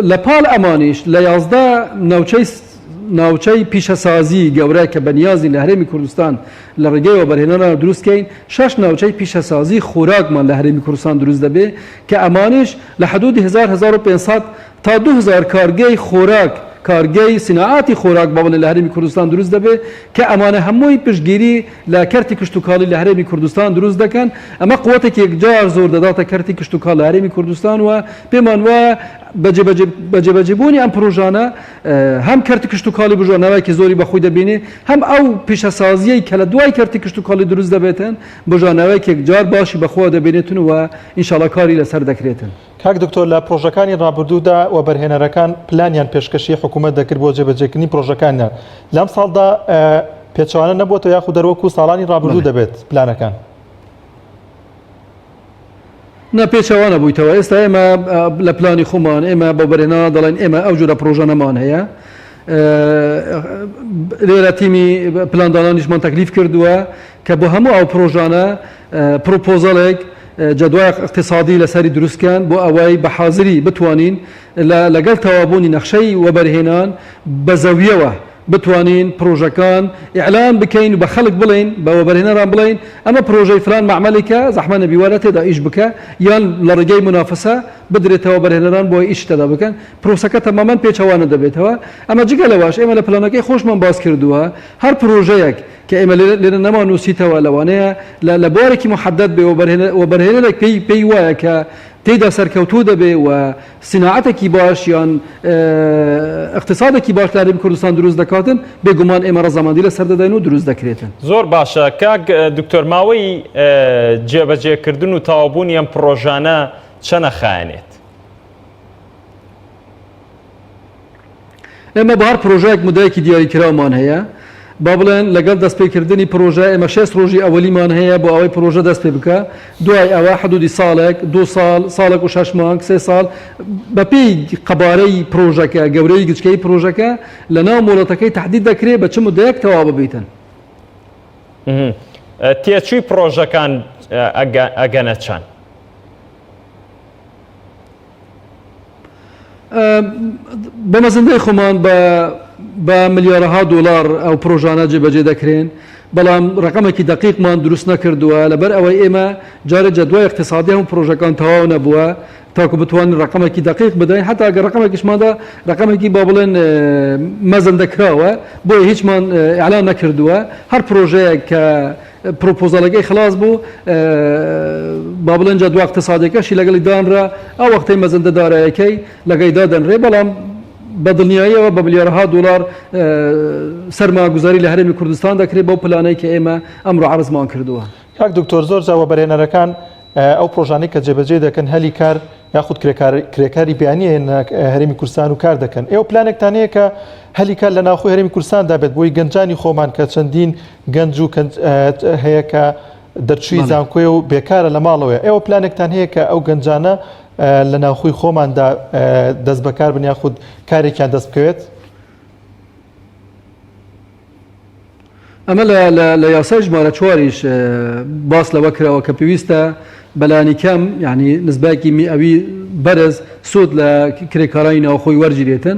لە پاڵ ئەمانیش لە 11 ناوچەی پیشەسازی گەورە کە بەنیازی لە هەرێمی کوردستان لە ڕێگەیەوە بەرهێنانە دروستکەین 6 ناوچەی پیشەسازی خۆراکمان لە هەرێمی کوردستان دروست دەبێ کە ئەمانش لە حدودی 1500 تا 2000 کارگەی خۆراک کارگەی سنعاتی خۆراک با بڵێن لە هەرێمی کوردستان دروست دەبێت کە ئەمانە هەمووی پشتگیری لە کەرتی کشت و کاڵی لە هەرێمی کوردستان دروست دەکەن ئەمە قووەتێک یەکجار زۆر دەداتە کەرتی کشت و کاڵ لە هەرێمی کوردستان و پێمان وایە بەجێبەجێبوونی ئەم پرۆژانە هەم کەرتی کشت و کاڵی بژۆرنەوەیەکی زۆری بەخۆی دەبینێ هەم ئەو پیشەسازیەی کە لە دوای کەرتی کشت و کاڵی دروست دەبێتن بژۆرنەوەیەکی یەکجار باشی بەخۆ دەبێنێتن و ئینشاڵڵا کاری لەسەر دەکرێتن. کاک دکتۆر لە پرۆژەکانی ڕابردوودا و بەرهێنەرەکان پلانیان پێشکەشی حکوومەت دەکرد بۆ جێبەجێکردنی پرۆژەکانیان لەم ساڵدا پێچوانە نەبووەوە یاخود دەروەکو ساڵانی ڕابردوو دەبێت پلانەکان پێچەوانە بوویتەوە ئێستا ئێمە لە پلانی خۆمان ئێمە بە بەرهێنانە دەڵێن ئێمە ئەو جۆرە پرۆژانەمان هەیە لێرە تیمی پلاندانانیشمان تەکلیف کردووە کە بۆ هەموو ئەو پرۆژانە پرۆپۆزەڵێک جدوای اقتصادی لەسەری دروستکەن بۆ ئەوەی بە حاضری بتوانین لەگەڵ تەوابوونی نەخشەی وەبەرهێنان بە زەویەوە بتوانین پرۆژەکان ئیعلان بکەین و بە خەڵک بڵین بە وەبەرهێنەران بڵین ئەمە پرۆژەی فلان معمەلێکە زەحمە نەبیوارە تێدا ئیش بکە یان لە ڕێگەی منافسە بدرێتەوە بەرهێنەران بۆ ئیش تێدا بکەن پرۆسەکە تەمامەن پێچەوانە دەبێتەوە ئەمە جگە لەواش ئێمە لە پلانەکەی خۆشمان باس کردووە هەر پرۆژەیەک کە ئێمە لێرە نەما نووسیتەوە لەوانەیە لە بوارێکی محدد بێ وەبەرهێنەرێک پێی وایە کە تێدا سەرکەوتوو دەبێ و سیناعەتێکی باش یان اقتصادێکی باش لە هەرێمی کوردستان دروست دەکاتن بێگومان ئێمە ڕەزامەندی لەسەر دەدەین و دروست دەکرێتن. زۆر باشە کاک دکتۆر ماوەی جێبەجێکردن و تەواوبوونی ئەم پرۆژانە چەنە خایەنێت؟ ئێمە بە هەر پرۆژەیەک مودەیەکی دیاریکراومان هەیە با بڵێن لەگەڵ دەستپێکردنی پرۆژە ئێمە 6 ڕۆژی ئەوەلیمان هەیە بۆ ئەوەی پرۆژە دەست پێ بکە دوای ئەوە حدودی ساڵێک 2 ساڵێک و 6 مانگ 3 ساڵ بەپێی قەبارەی پرۆژەکە گەورەی گچکەی پرۆژەکە لە ناو مۆڵەتەکەی تهدید دەکرێت بە چ مودەیەک تەواو ببیتن. تێچووی پرۆژەکان ئەگەنە چەند؟ بە مەزەندەی خۆمان بە ملیارەها دۆلار ئەو پرۆژانە جێبەجێ دەکرێن بەڵام ڕقەمێکی دقیقمان دروست نەکردووە لەبەر ئەوەی ئێمە جارە جەدوای اقتصادی هەموو پرۆژەکان تەواو نەبووە تاکو بتوانین ڕقەمێکی دقیق بدەین حتا ئەگەر ڕقەمێکیشماندا ڕقەمێکی با بڵێن مەزەندەکراوە بۆیە هیچمان ئیعلان نەکردووە هەر پرۆژەیەک کە پرۆپۆزەڵەکەی خلاص بوو با بڵێن جەدوای اقتصادەکەشی لەگەڵی دانرا ئەو وەختەی مەزەندەدارایەکەی لەگەیدا دەنرێ بەڵام بە دڵنیاییەوە بە ملیارها دلار سەرماگوزاری لە هەرێمی کوردستان دەکرێت بەو پلانەی کە ئێمە ئەمڕۆ عرضمان کردووە. کاک دکتۆر زۆر جاوە بەرهێنەرەکان ئەو پرۆژانەی کە جێبەجێ دەکەن هەلی کار یاخود کرێکاری بیانیە هەرێمی کوردستان و کار دەکەن. ئێوە پلانێکتان هەیە کە هەلی کار لە ناوخۆی هەرێمی کوردستاندا بێت بۆی گەنجانی خۆمان کە چەندین گەنج و هەیە کە دەرچووی زانکۆی و بێکارە لە ماڵەوەی. ئێوە پلانێکتان هەیە کە ئەو گەنجانە لە ناوخۆی خۆماندا دەست بەکار بن یاخود کارێکیان دەست بکەوێت؟ ئەمە لە یاسای ژمارە 4 باس لەوە کراوە کە پێویستە بەلانی کەم یعنی نسبەیەکی میئەوی بەرز سود لە کرێکارانی ناوخۆی وەرگیرێتن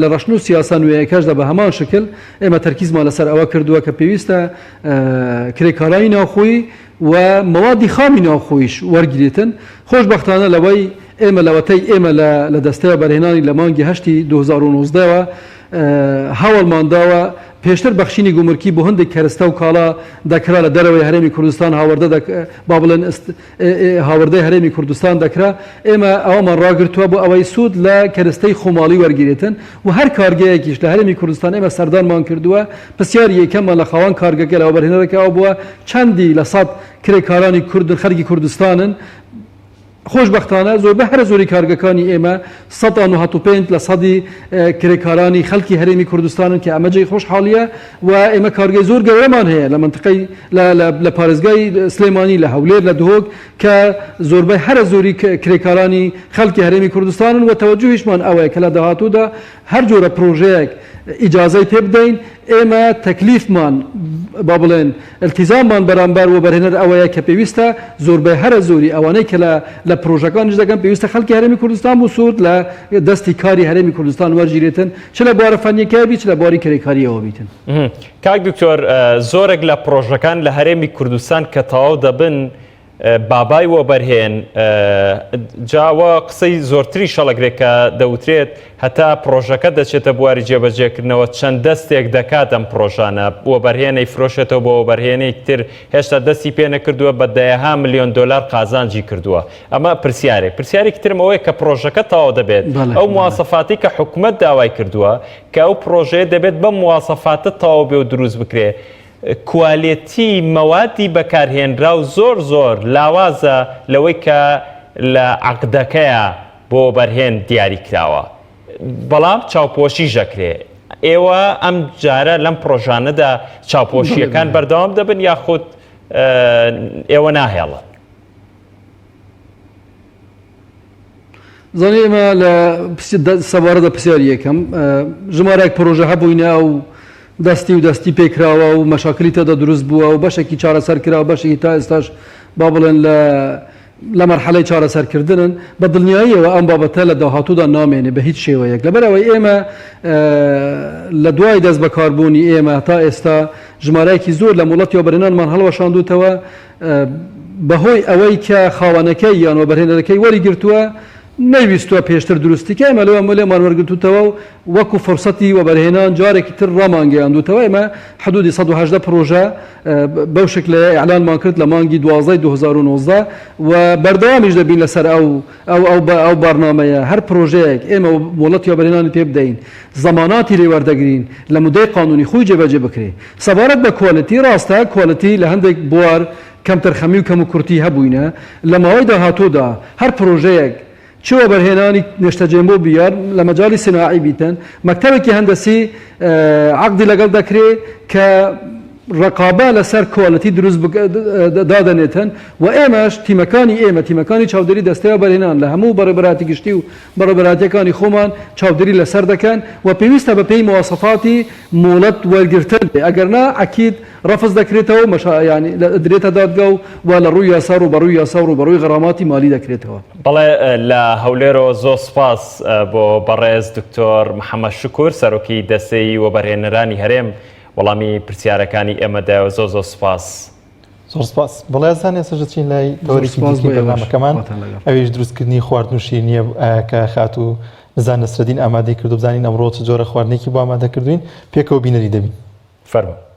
لە ڕەشن و سیاسە نوێیەکەشدا بە هەمان شکل ئێمە تەرکیزمان لەسەر ئەوە کردووە کە پێویستە کرێکارانی ناوخۆی و مەوادی خامی ناوخۆیش وەرگیرێتن. خۆشبەختانە لەوەی ئێمە لەوەتەی ئێمە لە دەستەیە بەرهێنانی لە مانگی 2019ەوە هەوڵمانداوە پێشتر بەخشینی گومرکی بۆ هەندێک کەرستە و کاڵا دەکرا لە دەرەوەی هەرێمی کوردستان با بڵێن هاوردەی هەرێمی کوردستان دەکرا. ئێمە ئەوەمان ڕاگرتووە بۆ ئەوەی سوود لە کەرستەی خۆماڵی وەرگیرێتن و هەر کارگەیەکیش لە هەرێمی کوردستان ئێمە سەردانمان کردووە. پرسیاری یەکەممان لە خاوەن کارگەکە لەوە بەرهێنەرەکەەوە بووە چەندی لە سەد کرێکارانی خەرگی کوردستانن. خۆشبەختانە زۆربەی هەر زۆری کارگەکانی ئێمە 195 لە سەدی کرێکارانی خەڵکی هەرێمی کوردستانن کە ئەمە جێی خۆشحاڵیە و ئێمە کارگەی زۆر گەورەمان هەیە لە منطقەی لە پارێزگای سلێمانی لە هەولێر لە دهۆک کە زۆربەی هەر زۆری کرێکارانی خەڵکی هەرێمی کوردستانن و تەوەجوهیشمان ئەوەیە کە لە داهاتوودا هەر جۆرە پرۆژەیەک ئیجازەی پێ بدەین. ئێمە تەکلیفمان با بڵێن التیزاممان بەرامبەر و بەرهێنەر ئەوەیە کە پێویستە زۆربەی هەر زۆری ئەوانەی کە لە پرۆژەکانش دەکەن پێویستە خەڵکی هەرێمی کوردستان بۆ سوود لە دەستی کاری هەرێمی کوردستان وەرگیرێتن چ لە بوارە فەنیەکە بیت چ لە بواری کرێکاریەوە بیتن. کاک دکتۆر زۆرێک لە پرۆژەکان لە هەرێمی کوردستان کە تەواو دەبن بابای وە بەرهێن جاوە قسەی زۆرتری شەڵەگرێکە دەوترێت هەتا پرۆژەکە دەچێتە بواری جێبەجێکردنەوە چەند دەستێک دەکات ئەم پرۆژانە وە بەرهێنەی فرۆشێتەوە بۆ بەرهێنەیەک تر هێشتا دەستی پێ نەکردووە بە دەیەها ملیۆن دۆلار قازانجی کردووە. ئەمە پرسیارێکی ترم ئەوەیە کە پرۆژەکە تەواو دەبێت ئەو مواسەفاتی کە حکوومەت داوای کردووە کە ئەو پرۆژەیە دەبێت بە مواسەفاتە تەواو بێ و دروست بکرێ. کوالێتی مەوادی بەکارهێنرا و زۆر لاوازە لەوەی کە لە عەقدەکەیە بۆ بەرهێن دیاری کراوە بەڵام چاوپۆشی ژەکرێ. ئێوە ئەم جارە لەم پرۆژانەدا چاوپۆشیەکان بەردەوام دەبن یاخود ئێوە ناهێڵە؟ زانێ ئێمە لە سەوارەدا پرسیاری یەکەم ژمارەیەک پرۆژە هەبووینە و دەستی پێکراوە و مەشاکلی تێدا دروست بووە و بەشێکی چارەسەر کراوە بەشێکی تا ئێستاش با بڵێن لە مەرحەلەی چارەسەرکردنن بە دڵنیاییەوە ئەم بابەتە لە داهاتوودا نامێنێ بە هیچ شێوەیەک لەبەرەوەی ئێمە لە دوای دەست بەکاربوونی ئێمە تا ئێستا ژمارەیەکی زۆر لە وڵاتی وەبەرهێنانمان هەڵوەشاندووتەوە بەهۆی ئەوەی کە خاوەنەکەی یان وەبەرهێنەرەکەی وەریگرتووە نەیویستووە پێشتر دروستیکە ئێمە لێمان وەرگرتووتەوە وەکو فرسەتی وەبەرهێنان جارێکی تر ڕامانگەیاندووتەوە. ئێمە حدودی 118 پرۆژە بەو شکلە ئیعلانمان کرد لە مانگی 2019 و بەردەوامیش دەبین لەسەر ئەو بەرنامەیە هەر پرۆژەیەک ئێمە وڵاتی وەبەرهێنانی پێ بدەین زەماناتی لێوەردەگرین لە مودەی قانونی خۆی جێبەجێ بکرێ. سەبارەت بە کوالەتی ڕاستە کوالەتی لە هەندێک بوار کەم تەرخەمی و کەم و کورتی هەبووینە لە ماوەی داهاتوودا هەر پرۆژەیەک چه بەرهێنانی نیشتەجێم بۆ بیار لە مەجای سناعی بیتن مەکتەبێکی هەندەسی عەقدی لەگەڵ دەکرێت کە ڕقابە لەسەر کوالەتی دروست دادەنێتن و ئێمەش تیمەکانی چاودێری دەستەوە بەرهێنان لە هەموو بەڕێبەراتی گشتی و بەڕێبەراتیەکانی خۆمان چاودێری لەسەر دەکەن و پێویستە بە پێی مواسەفاتی مۆڵەت وەرگرتن ئەگەرنا ئەکید ڕەفز دەکرێتەوە ینی درێتە دادگا و لە ڕووی یاسا و بەڕووی یاسا و بەڕووی غەراماتی مالی دەکرێتەوە. بەڵێ لە هەولێرەوە زۆر سپاس بۆ بەڕێز دکتۆر محەممەد شکوور سەرۆکی دەستەی وەبەرهێنەرانی هەرێم وەڵامی پرسیارەکانی ئێمەدایەوە زۆر سپاس. زۆر سپاس. بەڵێ زان ێستا چین لای تەوەریکی دیکەی بەرنامەکەمان ئەویش دروستکردنی خواردنوشی نییە کە خات و نزان نەسرەدین ئامادەی کرد و بزانین ئەمڕۆ چ جۆرە خواردنێکی بۆ ئامادە کردوین پێکەوە بینەری دەبین. فەرموو.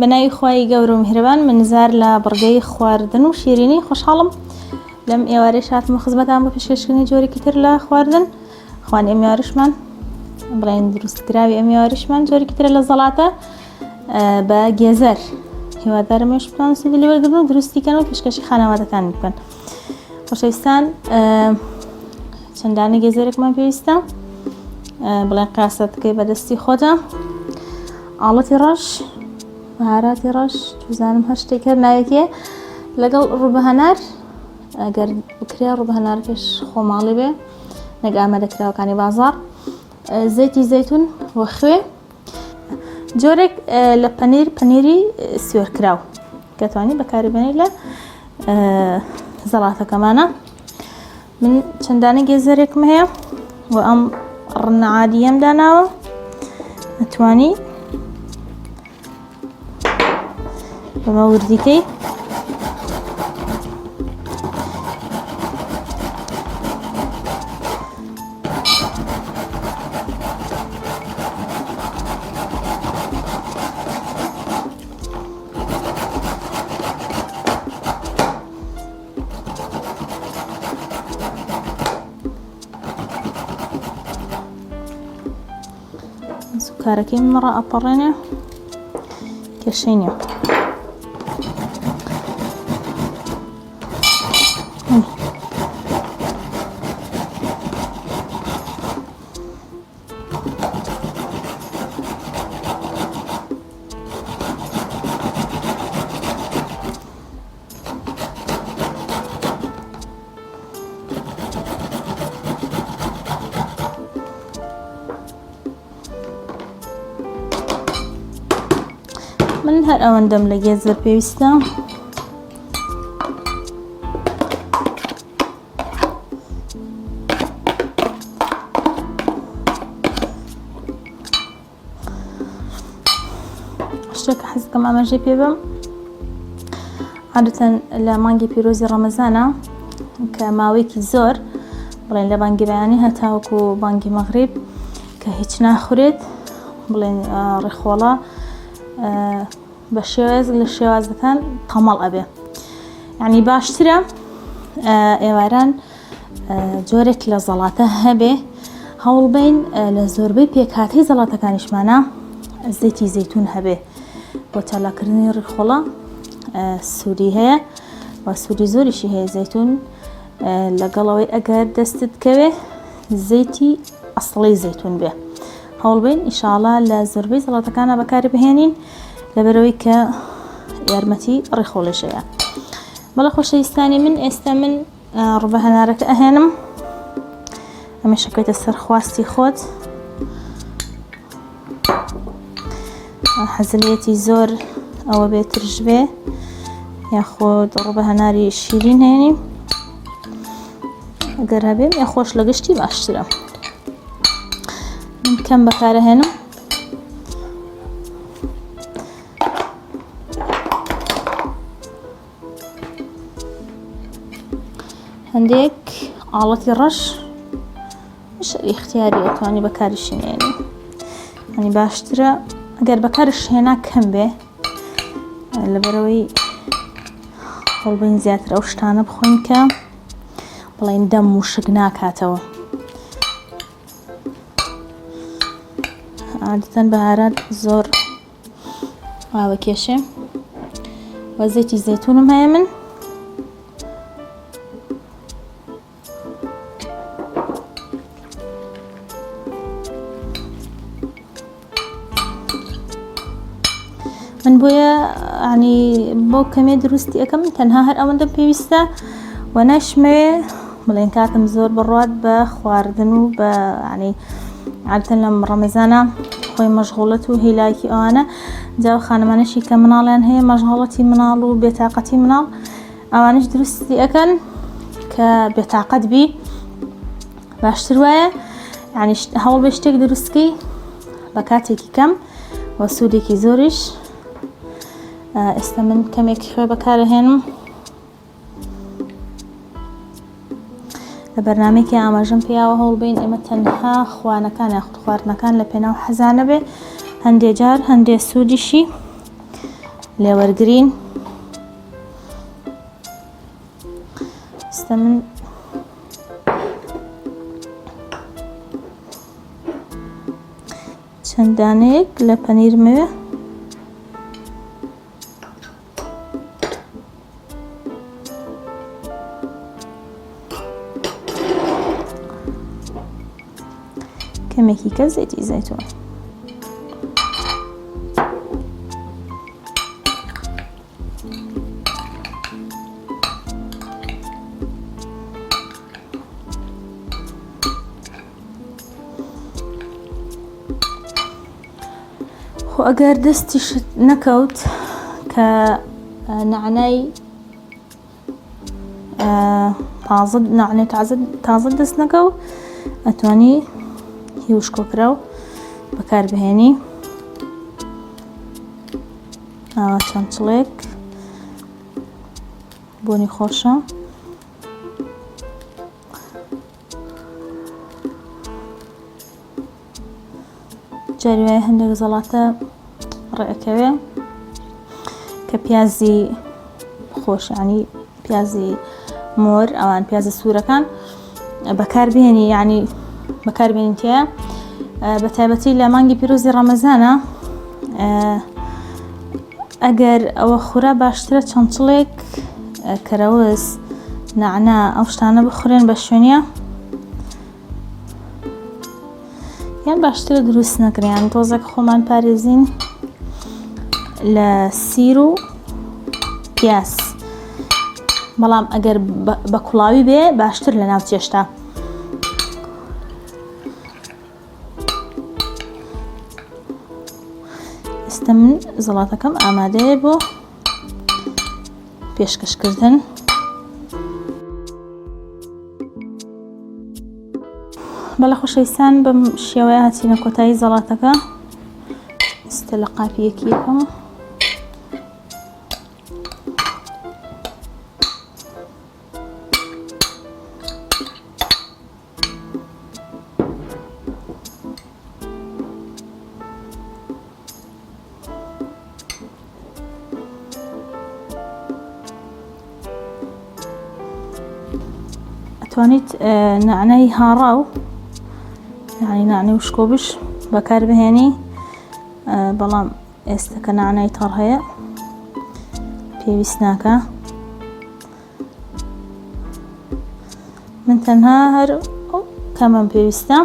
بەناوی خوای گەورە و میهرەبان من زار لە بڕگەی خواردن و شیرینی خۆشحاڵم لەم ئێوارەی هاتمە خزمەتان بۆ پێشکەشکردنی جۆرێکی تر لە خواردن خوان ئەم ئێوارەشمان بڵێن دروستکراوی ئەم ئێوارەشمان جۆرێکی ترە لە زەڵاتە بە گێزەر هیوادارم ئێوەش بتوانن سوودی لێ وەرگرن و دروستیکەن و پێشکەشی خانەوادەکان بکەن. خۆشەویستان چەندانە گێزەرێکمان پێویستە بڵێن قاسەتەکەی بەدەستی خۆتە ئاڵەتی ڕەش بەهاراتی ڕەش توزانم هەر شتێک هەر ناوێکیە لەگەڵ ڕووبەهەنار ئەگەر بکرێ ڕووبەهەنارەکەش خۆماڵی بێ نەک ئامادەکراوەکانی بازاڕ زەیتی زەیتون وە خوێ جۆرێک لە پەنیری سوێرکراو کە توانی بەکاربێنی لە زەڵاتەکەمانە. من چەندانە گێزەرێکم هەیە و ئەم ڕنە عادیەم داناوە ئەتوانی بەمە وردیکەی سوکارەکەی مڕە ئەپەڕێنێ کێشەی نییە. من هەر ئەوەندەم لە گێزەر پێویستە شتێکە حەزەکەم ئاماژەی پێ بم عادەتەن لە مانگی پیرۆزی ڕەمەزانە کە ماوەیەکی زۆر بڵێن لە بانگی بەیانی هەتاوەکو بانگی مەغریب کە هیچ ناخورێت بڵێن ڕێخۆڵە بە شێوەیەک لە شێوازەکان تەمەڵ ئەبێ یعنی باشترە ئێواران جۆرێک لە زەڵاتە هەبێ هەوڵ بین لە زۆربەی پێکهاتەی زەڵاتەکانیشمانە زەیتی زەیتون هەبێ بۆ چالاکردنی ڕێخۆڵە سووری هەیە و سووری زۆریشی هەیە زەیتون لەگەڵەوەی ئەگەر دەستت کەوێ زەیتی ئەسڵی زەیتون بێ هەوڵ بین ئیشاڵا لە زۆربەی زەڵاتەکانە بەکاری بهێنین لەبەرەوەی کە یارمەتی ڕێخۆڵیشەیە. بەڵە خۆشەویستانی من ئێستا من ڕووبەهەنارەکە ئەهێنم ئەمەشەکەیتە سەر خواستی خۆت حەزلێتی زۆر ئەوە بێ ترش بێ یاخۆت ڕووبەهەناری شیرین هێنی ئەگەر هەبێ یا خۆش لە گشتی باشترە. من کەم بەکارەهێنم هەندێک ئاڵەتی ڕەش اختیاری ئەتوانی بەکاریشی نێنی ینی باشترە ئەگەر بەکارش هێنا کەم بێ لەبەرەوەی هەڵبین زیاتر ئەو شتانە بخۆین کە بڵێن دەم و شک ناکاتەوە. عادەتەن بەهارات زۆر ئاوە کێشێ وە زەیتی زەیتونم هەیە من بۆیە ینی بۆ کەمێ دروستی ئەەکەم تەنها هەر ئەوەندەم پێویستە و نەشمەوێ بڵێن کاتم زۆر بڕات بە خواردن و بە ینی عادەتەن لەم ڕەمەزانە خۆی مەشغوڵەت و هیلاکی ئەوانە جاو خانەمانەشی کە مناڵیان هەیە مەشغوڵەتی مناڵ و بێتاقەتی مناڵ ئەوانش دروستی ئەەکەن کە بێتاقەت بی باشتر وایە ینی هەوڵ بە شتێک دروستکەی بە کاتێکی کەم و سوودێکی زۆریش. ئێستا من کەمێک خوێ بەکارەهێنم لە بەرنامەیەکی ئاماژەم پێیاوە هەوڵ بین ئێمە تەنها خوانەکان یاخود خواردنەکان لە پێناو حەزانە بێ هەندێک جار هەندێک سوودیشی لێوەرگرین من چەندانەیەک لە پەنیرمەوێ کەمێکی کە زەیتی زەیتون ئەگەر دەستیشت نەکەوت کە نعنای تازە دەست نەکەوت ئەتوانی هیوش کۆکرا و بەکاربهێنی ئاوا چەمچڵێک بۆنی خۆشە جاری وایە هەندێک زەڵاتە ڕێئەکەوێ کە پیازی خۆش ینی پیازی مۆر ئەوان پیازە سوورەکان بەکاربێنی ینی بەکاربێنین تێ بە تایبەتی لە مانگی پیرۆزی ڕەمەزانە ئەگەر ئەوە خورا باشترە چەمچڵێک کەرەوز نعنا ئەو شتانە بخورێن بە شوێنە یان باشترە دروست نەکریان تۆزێک خۆمان پارێزین لە سیر و پیاز بەڵام ئەگەر بە کوڵاوی بێ باشتر لە ناو چێشتا ئێستا من زەڵاتەکەم ئامادەیە بۆ پێشکەشکردن بەڵە خۆشەویستان بەم شێوەیە هاتیینە کۆتایی زەڵاتەکە ئێستا لە قاپیەکی یەکەمە ئەتوانیت نعنای هاڕاو یعنی نعنەی وشکۆبش بەکاربهێنی بەڵام ئێستا کە نعنای تەڕ هەیە پێویست ناکە من تەنها هەر کەمەم پێویستە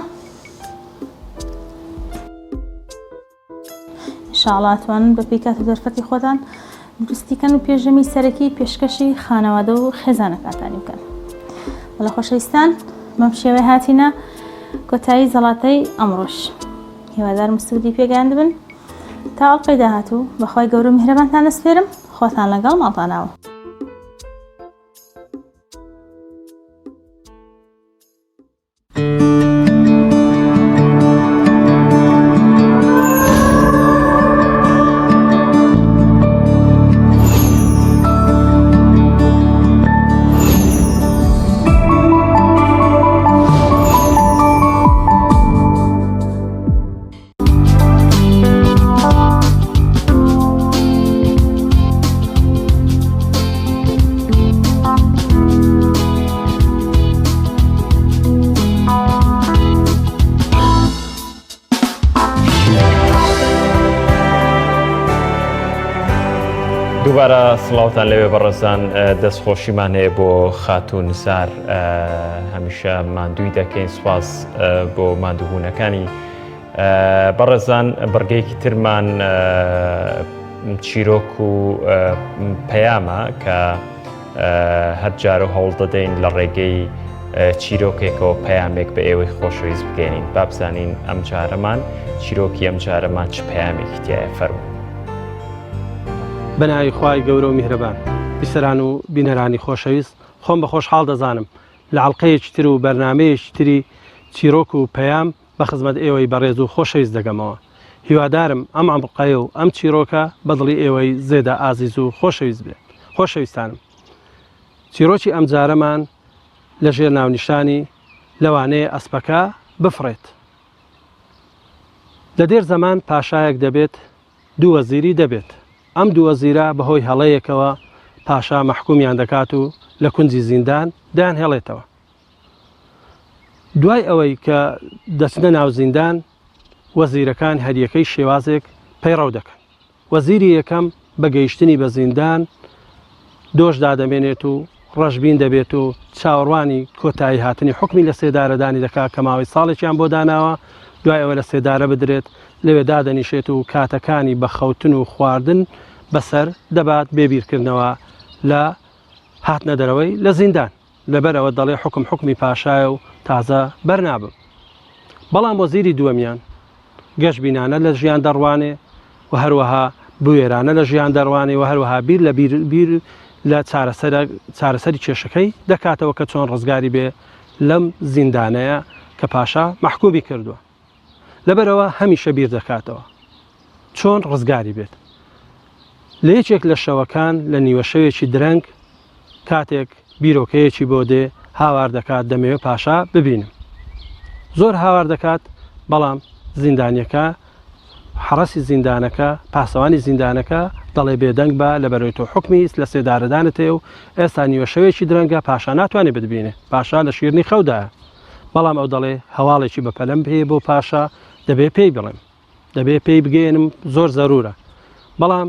ئینشاءڵڵا ئەتوانن بە پێی کاتە دەرفەتی خۆتان دروستیکەن و پێشەمی سەرەکی پێشکەشی خانەوادە و خێزانەکانتانی بکەن بەڵە خۆشەویستان بەم شێوەیە هاتیینە کۆتایی زەڵاتەی ئەمڕۆژ هیوادارم سوودی پێگەیاند بن تا ئەڵقەی داهاتوو بەخوای گەورە و میهرەبانتان دەسپێرم خۆتان لەگەڵ ماڵتانەوە دووبارە سڵاوتان لەوێ بەڕێزان دەستخۆشیمان هەیە بۆ خاتوو نزار هەمیشە ماندووی دەکەین سوپاس بۆ ماندووبوونەکانی بەڕێزان بەرگەیەکی ترمان چیرۆک و پەیامە کە هەر جار و هەوڵ دەدەین لە ڕێگەی چیرۆکێکەوە پەیامێک بە ئێوەی خۆشەویست بگەێنین با بزانین ئەم جارەمان چیرۆکی ئەم جارەمان چ پەیامێکی تایە فەرموو بەناوی خوای گەورە و میهرەبان بیسەران و بینەرانی خۆشەویست خۆم بە خۆشحاڵ دەزانم لە عەڵقەیەکی تر و بەرنامەیەکی تری چیرۆک و پەیام بە خزمەت ئێوەی بەڕێز و خۆشەویست دەگەمەوە هیوادارم ئەم عەڵقەیە و ئەم چیرۆکە بەدڵی ئێوەی زێدە ئازیز و خۆشەویست بێت خۆشەویستانم چیرۆکی ئەم جارەمان لە ژێر ناونیشانی لەوانەیە ئەسپەکە بفڕێت لە دێر زەمان پاشایەک دەبێت دوو وەزیری دەبێت ئەم دووە زیرە بەهۆی هەڵەیەکەوە پاشا مەحکومیان دەکات و لە کونجی زیندان دایان هێڵێتەوە. دوای ئەوەی کە دەچنە ناو زیندان وەزیرەکان هەریەکەی شێوازێک پەیڕەو دەکەن. وەزیری یەکەم بە گەیشتنی بە زیندان دۆش دادەمێنێت و ڕەشبین دەبێت و چاوەڕوانی کۆتایی هاتنی حکمی لە سێدارەدانی دەکات کە ماوەی ساڵێکیان بۆ داناوە، دوای ئەوە لە سێدارە بدرێت لەوێ دادەنیشێت و کاتەکانی بە خەوتن و خواردن بەسەر دەبات بێبیرکردنەوە لە هاتنە دەرەوەی لە زیندان، لەبەرەوە دەڵێ حکمی پاشایە و تازە بەرنابم. بەڵام وەزیری دووەمیان گەشت بینانە لە ژیان دەڕوانێ و هەروەها بوێرانە لە ژیان دەڕوانێ و هەروەها بیر لە بیر لە چارەسەری کێشەکەی دەکاتەوە کە چۆن ڕزگاری بێ لەم زیندانەیە کە پاشا مەحکومی کردووە. لەبەرەوە هەمیشە بیر دەکاتەوە چۆن ڕزگاری بێت. لە یەکێک لە شەوەکان لە نیوە شەوێکی درەنگ کاتێک بیرۆکەیەکی بۆ دێ هاوار دەکات دەمەوێت پاشا ببینم. زۆر هاوار دەکات، بەڵام زیندانیەکە حرەسی زیندانەکە پاسەوانی زیندانەکە دەڵێ بێدەنگ بە لەبەرەوەی تۆ حکمیست لە سێدارەدانت هەیە و ئێستا نیوە شەوێکی درەنگە پاشا ناتوانێت بتبینێ، پاشا لە شیرنی خەودایە. بەڵام ئەو دەڵێ هەواڵێکی بە پەلەم هەیە بۆ پاشا، دەبێ پێی بڵێم، دەبێ پێی بگەێنم، زۆر زەرورە. بەڵام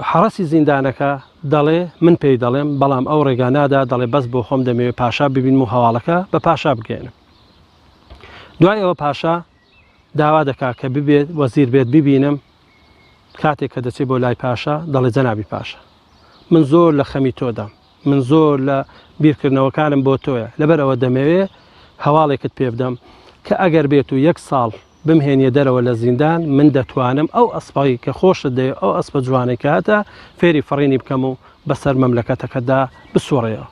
حرەسی زیندانەکە دەڵێ من پێی دەڵێم، بەڵام ئەو ڕێگانادا دەڵێ بەس بۆ خۆم دەمەوێت پاشا ببینم و هەواڵەکە بە پاشا بگەێنم. دوای ئەوە پاشا داوا دەکات کە ببێت وەزیر بێت ببینم. کاتێک کە دەچێت بۆ لای پاشا دەڵێ جەنابی پاشا، من زۆر لە خەمی تۆدام، من زۆر لە بیرکردنەوەکانم بۆ تۆیە، لەبەرەوە دەمەوێت هەواڵێکت پێ بدەم کە ئەگەر بێت و 1 ساڵ بمهێنیە دەرەوە لە زیندان، من دەتوانم ئەو ئەسپایی کە خۆشت دێ ئەو ئەسپە جوانەی کە هاتە فێری فڕینی بکەم و بەسەر مەملەکەتەکەدا بسوڕێەوە.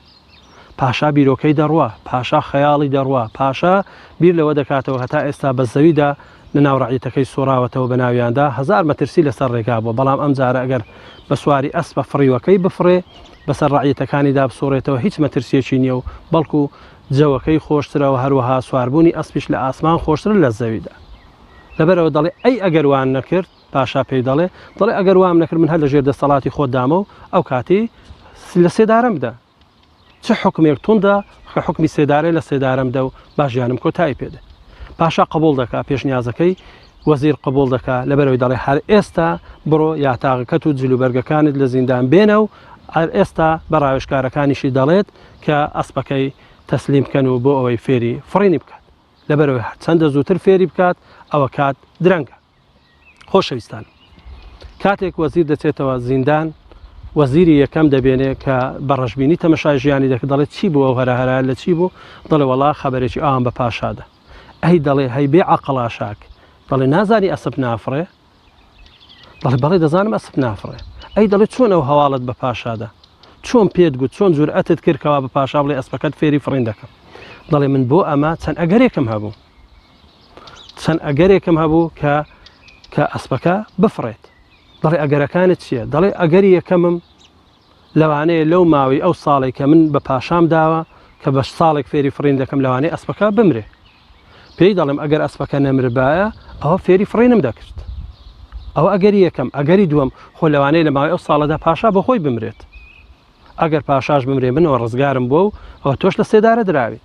پاشا بیرۆکەی دەڕوا، پاشا خەیاڵی دەڕوا، پاشا بیر لەوە دەکاتەوە هەتا ئێستا بە زەویدا لە ناوڕعیتەکەی سوڕاوەتەوە بە ناویاندا 1000 مەترسی لەسەر ڕێگا بووە، بەڵام ئەم جارە ئەگەر بە سواری ئەسپە فڕیوەکەی بفڕێ بەسەر ڕعیتەکانیدا بسوڕێتەوە هیچ مەترسیەکی نییە و بەڵکو جەوەکەی خۆشترەوە، هەروەها سواربوونی ئەسپیش لە ئاسمان خۆشتر لە زەویدا. لەبەرەوە دەڵێ ئەی ئەگەر وان نەکرد، پاشا پێی دەڵێ ئەگەر وام نەکرد من هەر لەژێر دەسەڵاتی خۆت دامە و ئەو کاتی لە سێدارم بدە، چه حکمێک توندا کە حکمی سێدارێ لە سێدارم دە و باژیانم کۆتایی پێدە. پاشا قبول دەکات پێشنیازەکەی وەزیر قبول دەکات، لەبەرەوەی دەڵێ هەر ئێستا بڕۆ یاتاقەکەت و جلوبەرگەکانت لە زیندان بێنە و هەر ئێستا بە ڕاوێژکارەکانیشی دەڵێت کە ئەسپەکەی تەسلیم بکەن و بۆ ئەوەی فێری فڕینی بکات، لەبەرەوەی چەندە زووتر فێری بکات ئەوە کات درەنگە. خۆشەویستان، کاتێک وەزیر دەچێتەوە زیندان، وەزیری یەکەم دەبێنێ کە بە ڕەشبینی تەمەشای ژیانی دەکە، دەڵێت چی بووە هەرە لە چی بوو؟ دەڵێ وەڵا خەبەرێکی ئاوام بە پاشادا. ئەی دەڵێ هەی بێ عەقڵا شاک، دەڵێ نازانی ئەسپ نافڕێ؟ دەڵێ بەڵێ دەزانم ئەسپ نافڕێ. ئەی دەڵێ چۆن ئەو هەواڵت بە پاشادا؟ چۆن پێت گوت، چۆن جورئەتت کردکەوە بە پاشا بڵێ ئەسپەکەت فێری فڕین دەکەم؟ دەڵێ من بۆ ئەمە چەند ئەگەرێکم هەبوو، چەند ئەگەرێکم هەبوو کە ئەسپەکە بفڕێت. دەڵێ ئەگەرەکانت چییە؟ دەڵێ ئەگەری یەکەمم لەوانەیە لەو ماوەی ئەو ساڵێک کە من بە پاشام داوە کە بە ساڵێک فێری فڕین دەکەم لەوانەیە ئەسپەکە بمرێ. پێی دەڵێم ئەگەر ئەسپەکە نەمربایە ئەوە فێری فڕینم دەکرد. ئەوە ئەگەری یەکەم. ئەگەری دووەم خۆ لەوانەیە لە ماوەی ئەو ساڵەدا پاشا بە خۆی بمرێت. ئەگەر پاشاش بمرێ منەوە ڕزگارم بووە و ئەوە تۆش لە سێدارە دراوی.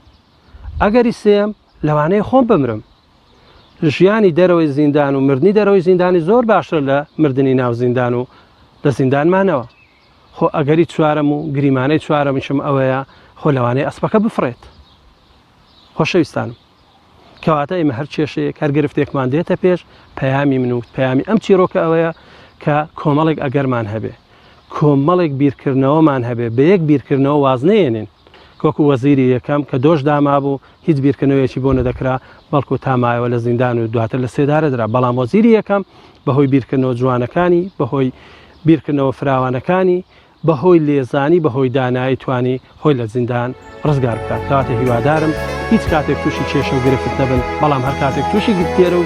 ئەگەری سێم لەوانەیە خۆم بمرم. ژیانی دەرەوەی زیندان و مردنی دەرەوەی زیندانی زۆر باشتر لە مردنی ناو زیندان و لە زیندانمانەوە. خۆ ئەگەری چوارەم و گریمانەی چوارەمیشم ئەوەیە خۆ لەوانەیە ئەسپەکە بفڕێت. خۆشەویستانم، کەواتە ئێمە هەر کێشەیەک هەر گرفتێکمان دێتە پێش، پەیامی من و پەیامی ئەم چیرۆکە ئەوەیە کە کۆمەڵێک ئەگەرمان هەبێ، کۆمەڵێک بیرکردنەوەمان هەبێ، بە یەک بیرکردنەوە واز نێنین. کۆکو وەزیری یەکەم کە دۆش داما بوو هیچ بیرکردنەوەیەکی بۆ نەدەکرا، بەڵکو تامایەوە لە زیندان و دواتر لە سێدارە درا. بەڵام وەزیری یەکەم بەهۆی بیرکردنەوە جوانەکانی، بەهۆی بیرکردنەوە فراوانەکانی، بەهۆی لێزانی، بەهۆی دانایی توانی خۆی لە زیندان ڕزگار بکات. کەواتە هیوادارم هیچ کاتێک تووشی کێشە و گرفت نەبن، بەڵام هەر کاتێک تووشی گرفتێرە و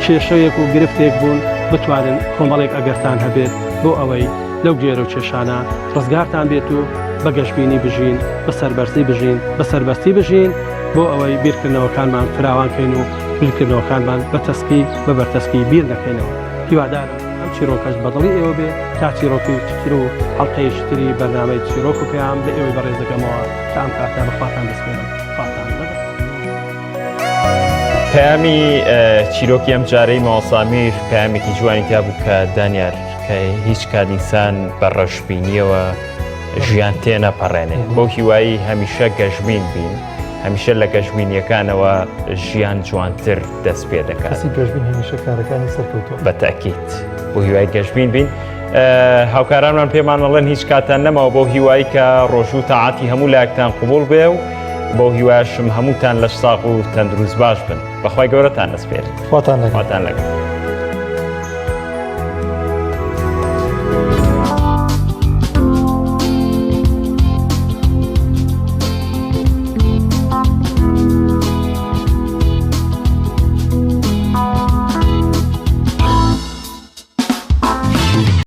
کێشەیەک و گرفتێک بوون بتوانن کۆمەڵێک ئەگەرتان هەبێت بۆ ئەوەی لەو گێرە و کێشانە ڕزگارتان بێت و بە گەشتبینی بژین، بە سەربەرزی بژین، بە سەربەستی بژین بۆ ئەوەی بیرکردنەوەکانمان فراوانکەین و بیرکردنەوەکانمان بە تەسکی بە بەرتەسکی بیر نەکەینەوە. هیوادارم ئەم چیرۆکەش بەدڵی ئێوە بێ تا چیرۆکی تر و هەڵلقەیەشتری بەرنامەی چیرۆک و پێیان لە ئێوەی بەڕێز دەکەمەوە تا ئەم کاتە بەخواتان دەستێنم خواتان لەگەڵ. پەیامی چیرۆکی ئەم جارەی ماوەسامیر پەیامێکی جوانی تا بوو کە دانیار کە هیچ کاتئینسان بە ڕەشببینیەوە ژیان تێنەپەڕێنێ بۆ هیوایی هەمیشە گەشببین بین هەمیشە لە گەشببینیەکانەوە ژیان جوانتر دەست پێ دەکات کەسی گەشتبین هەمیشە کارەکانی سەرکەوتووە بە تاکید بۆ هیوای گەشتبین بین هاوکارانمان پێمان ئەڵێن هیچ کاتان نەماوە بۆ هیوایی کە ڕۆژوو تاعاتی هەموو لایەکتان قبول بێ و بۆ هیواشم هەمووتان لە ساق و تەندروست باش بن بەخوای گەورەتان دەست پێێت خواتان لەگەڵ. خواتان لەگەڵ.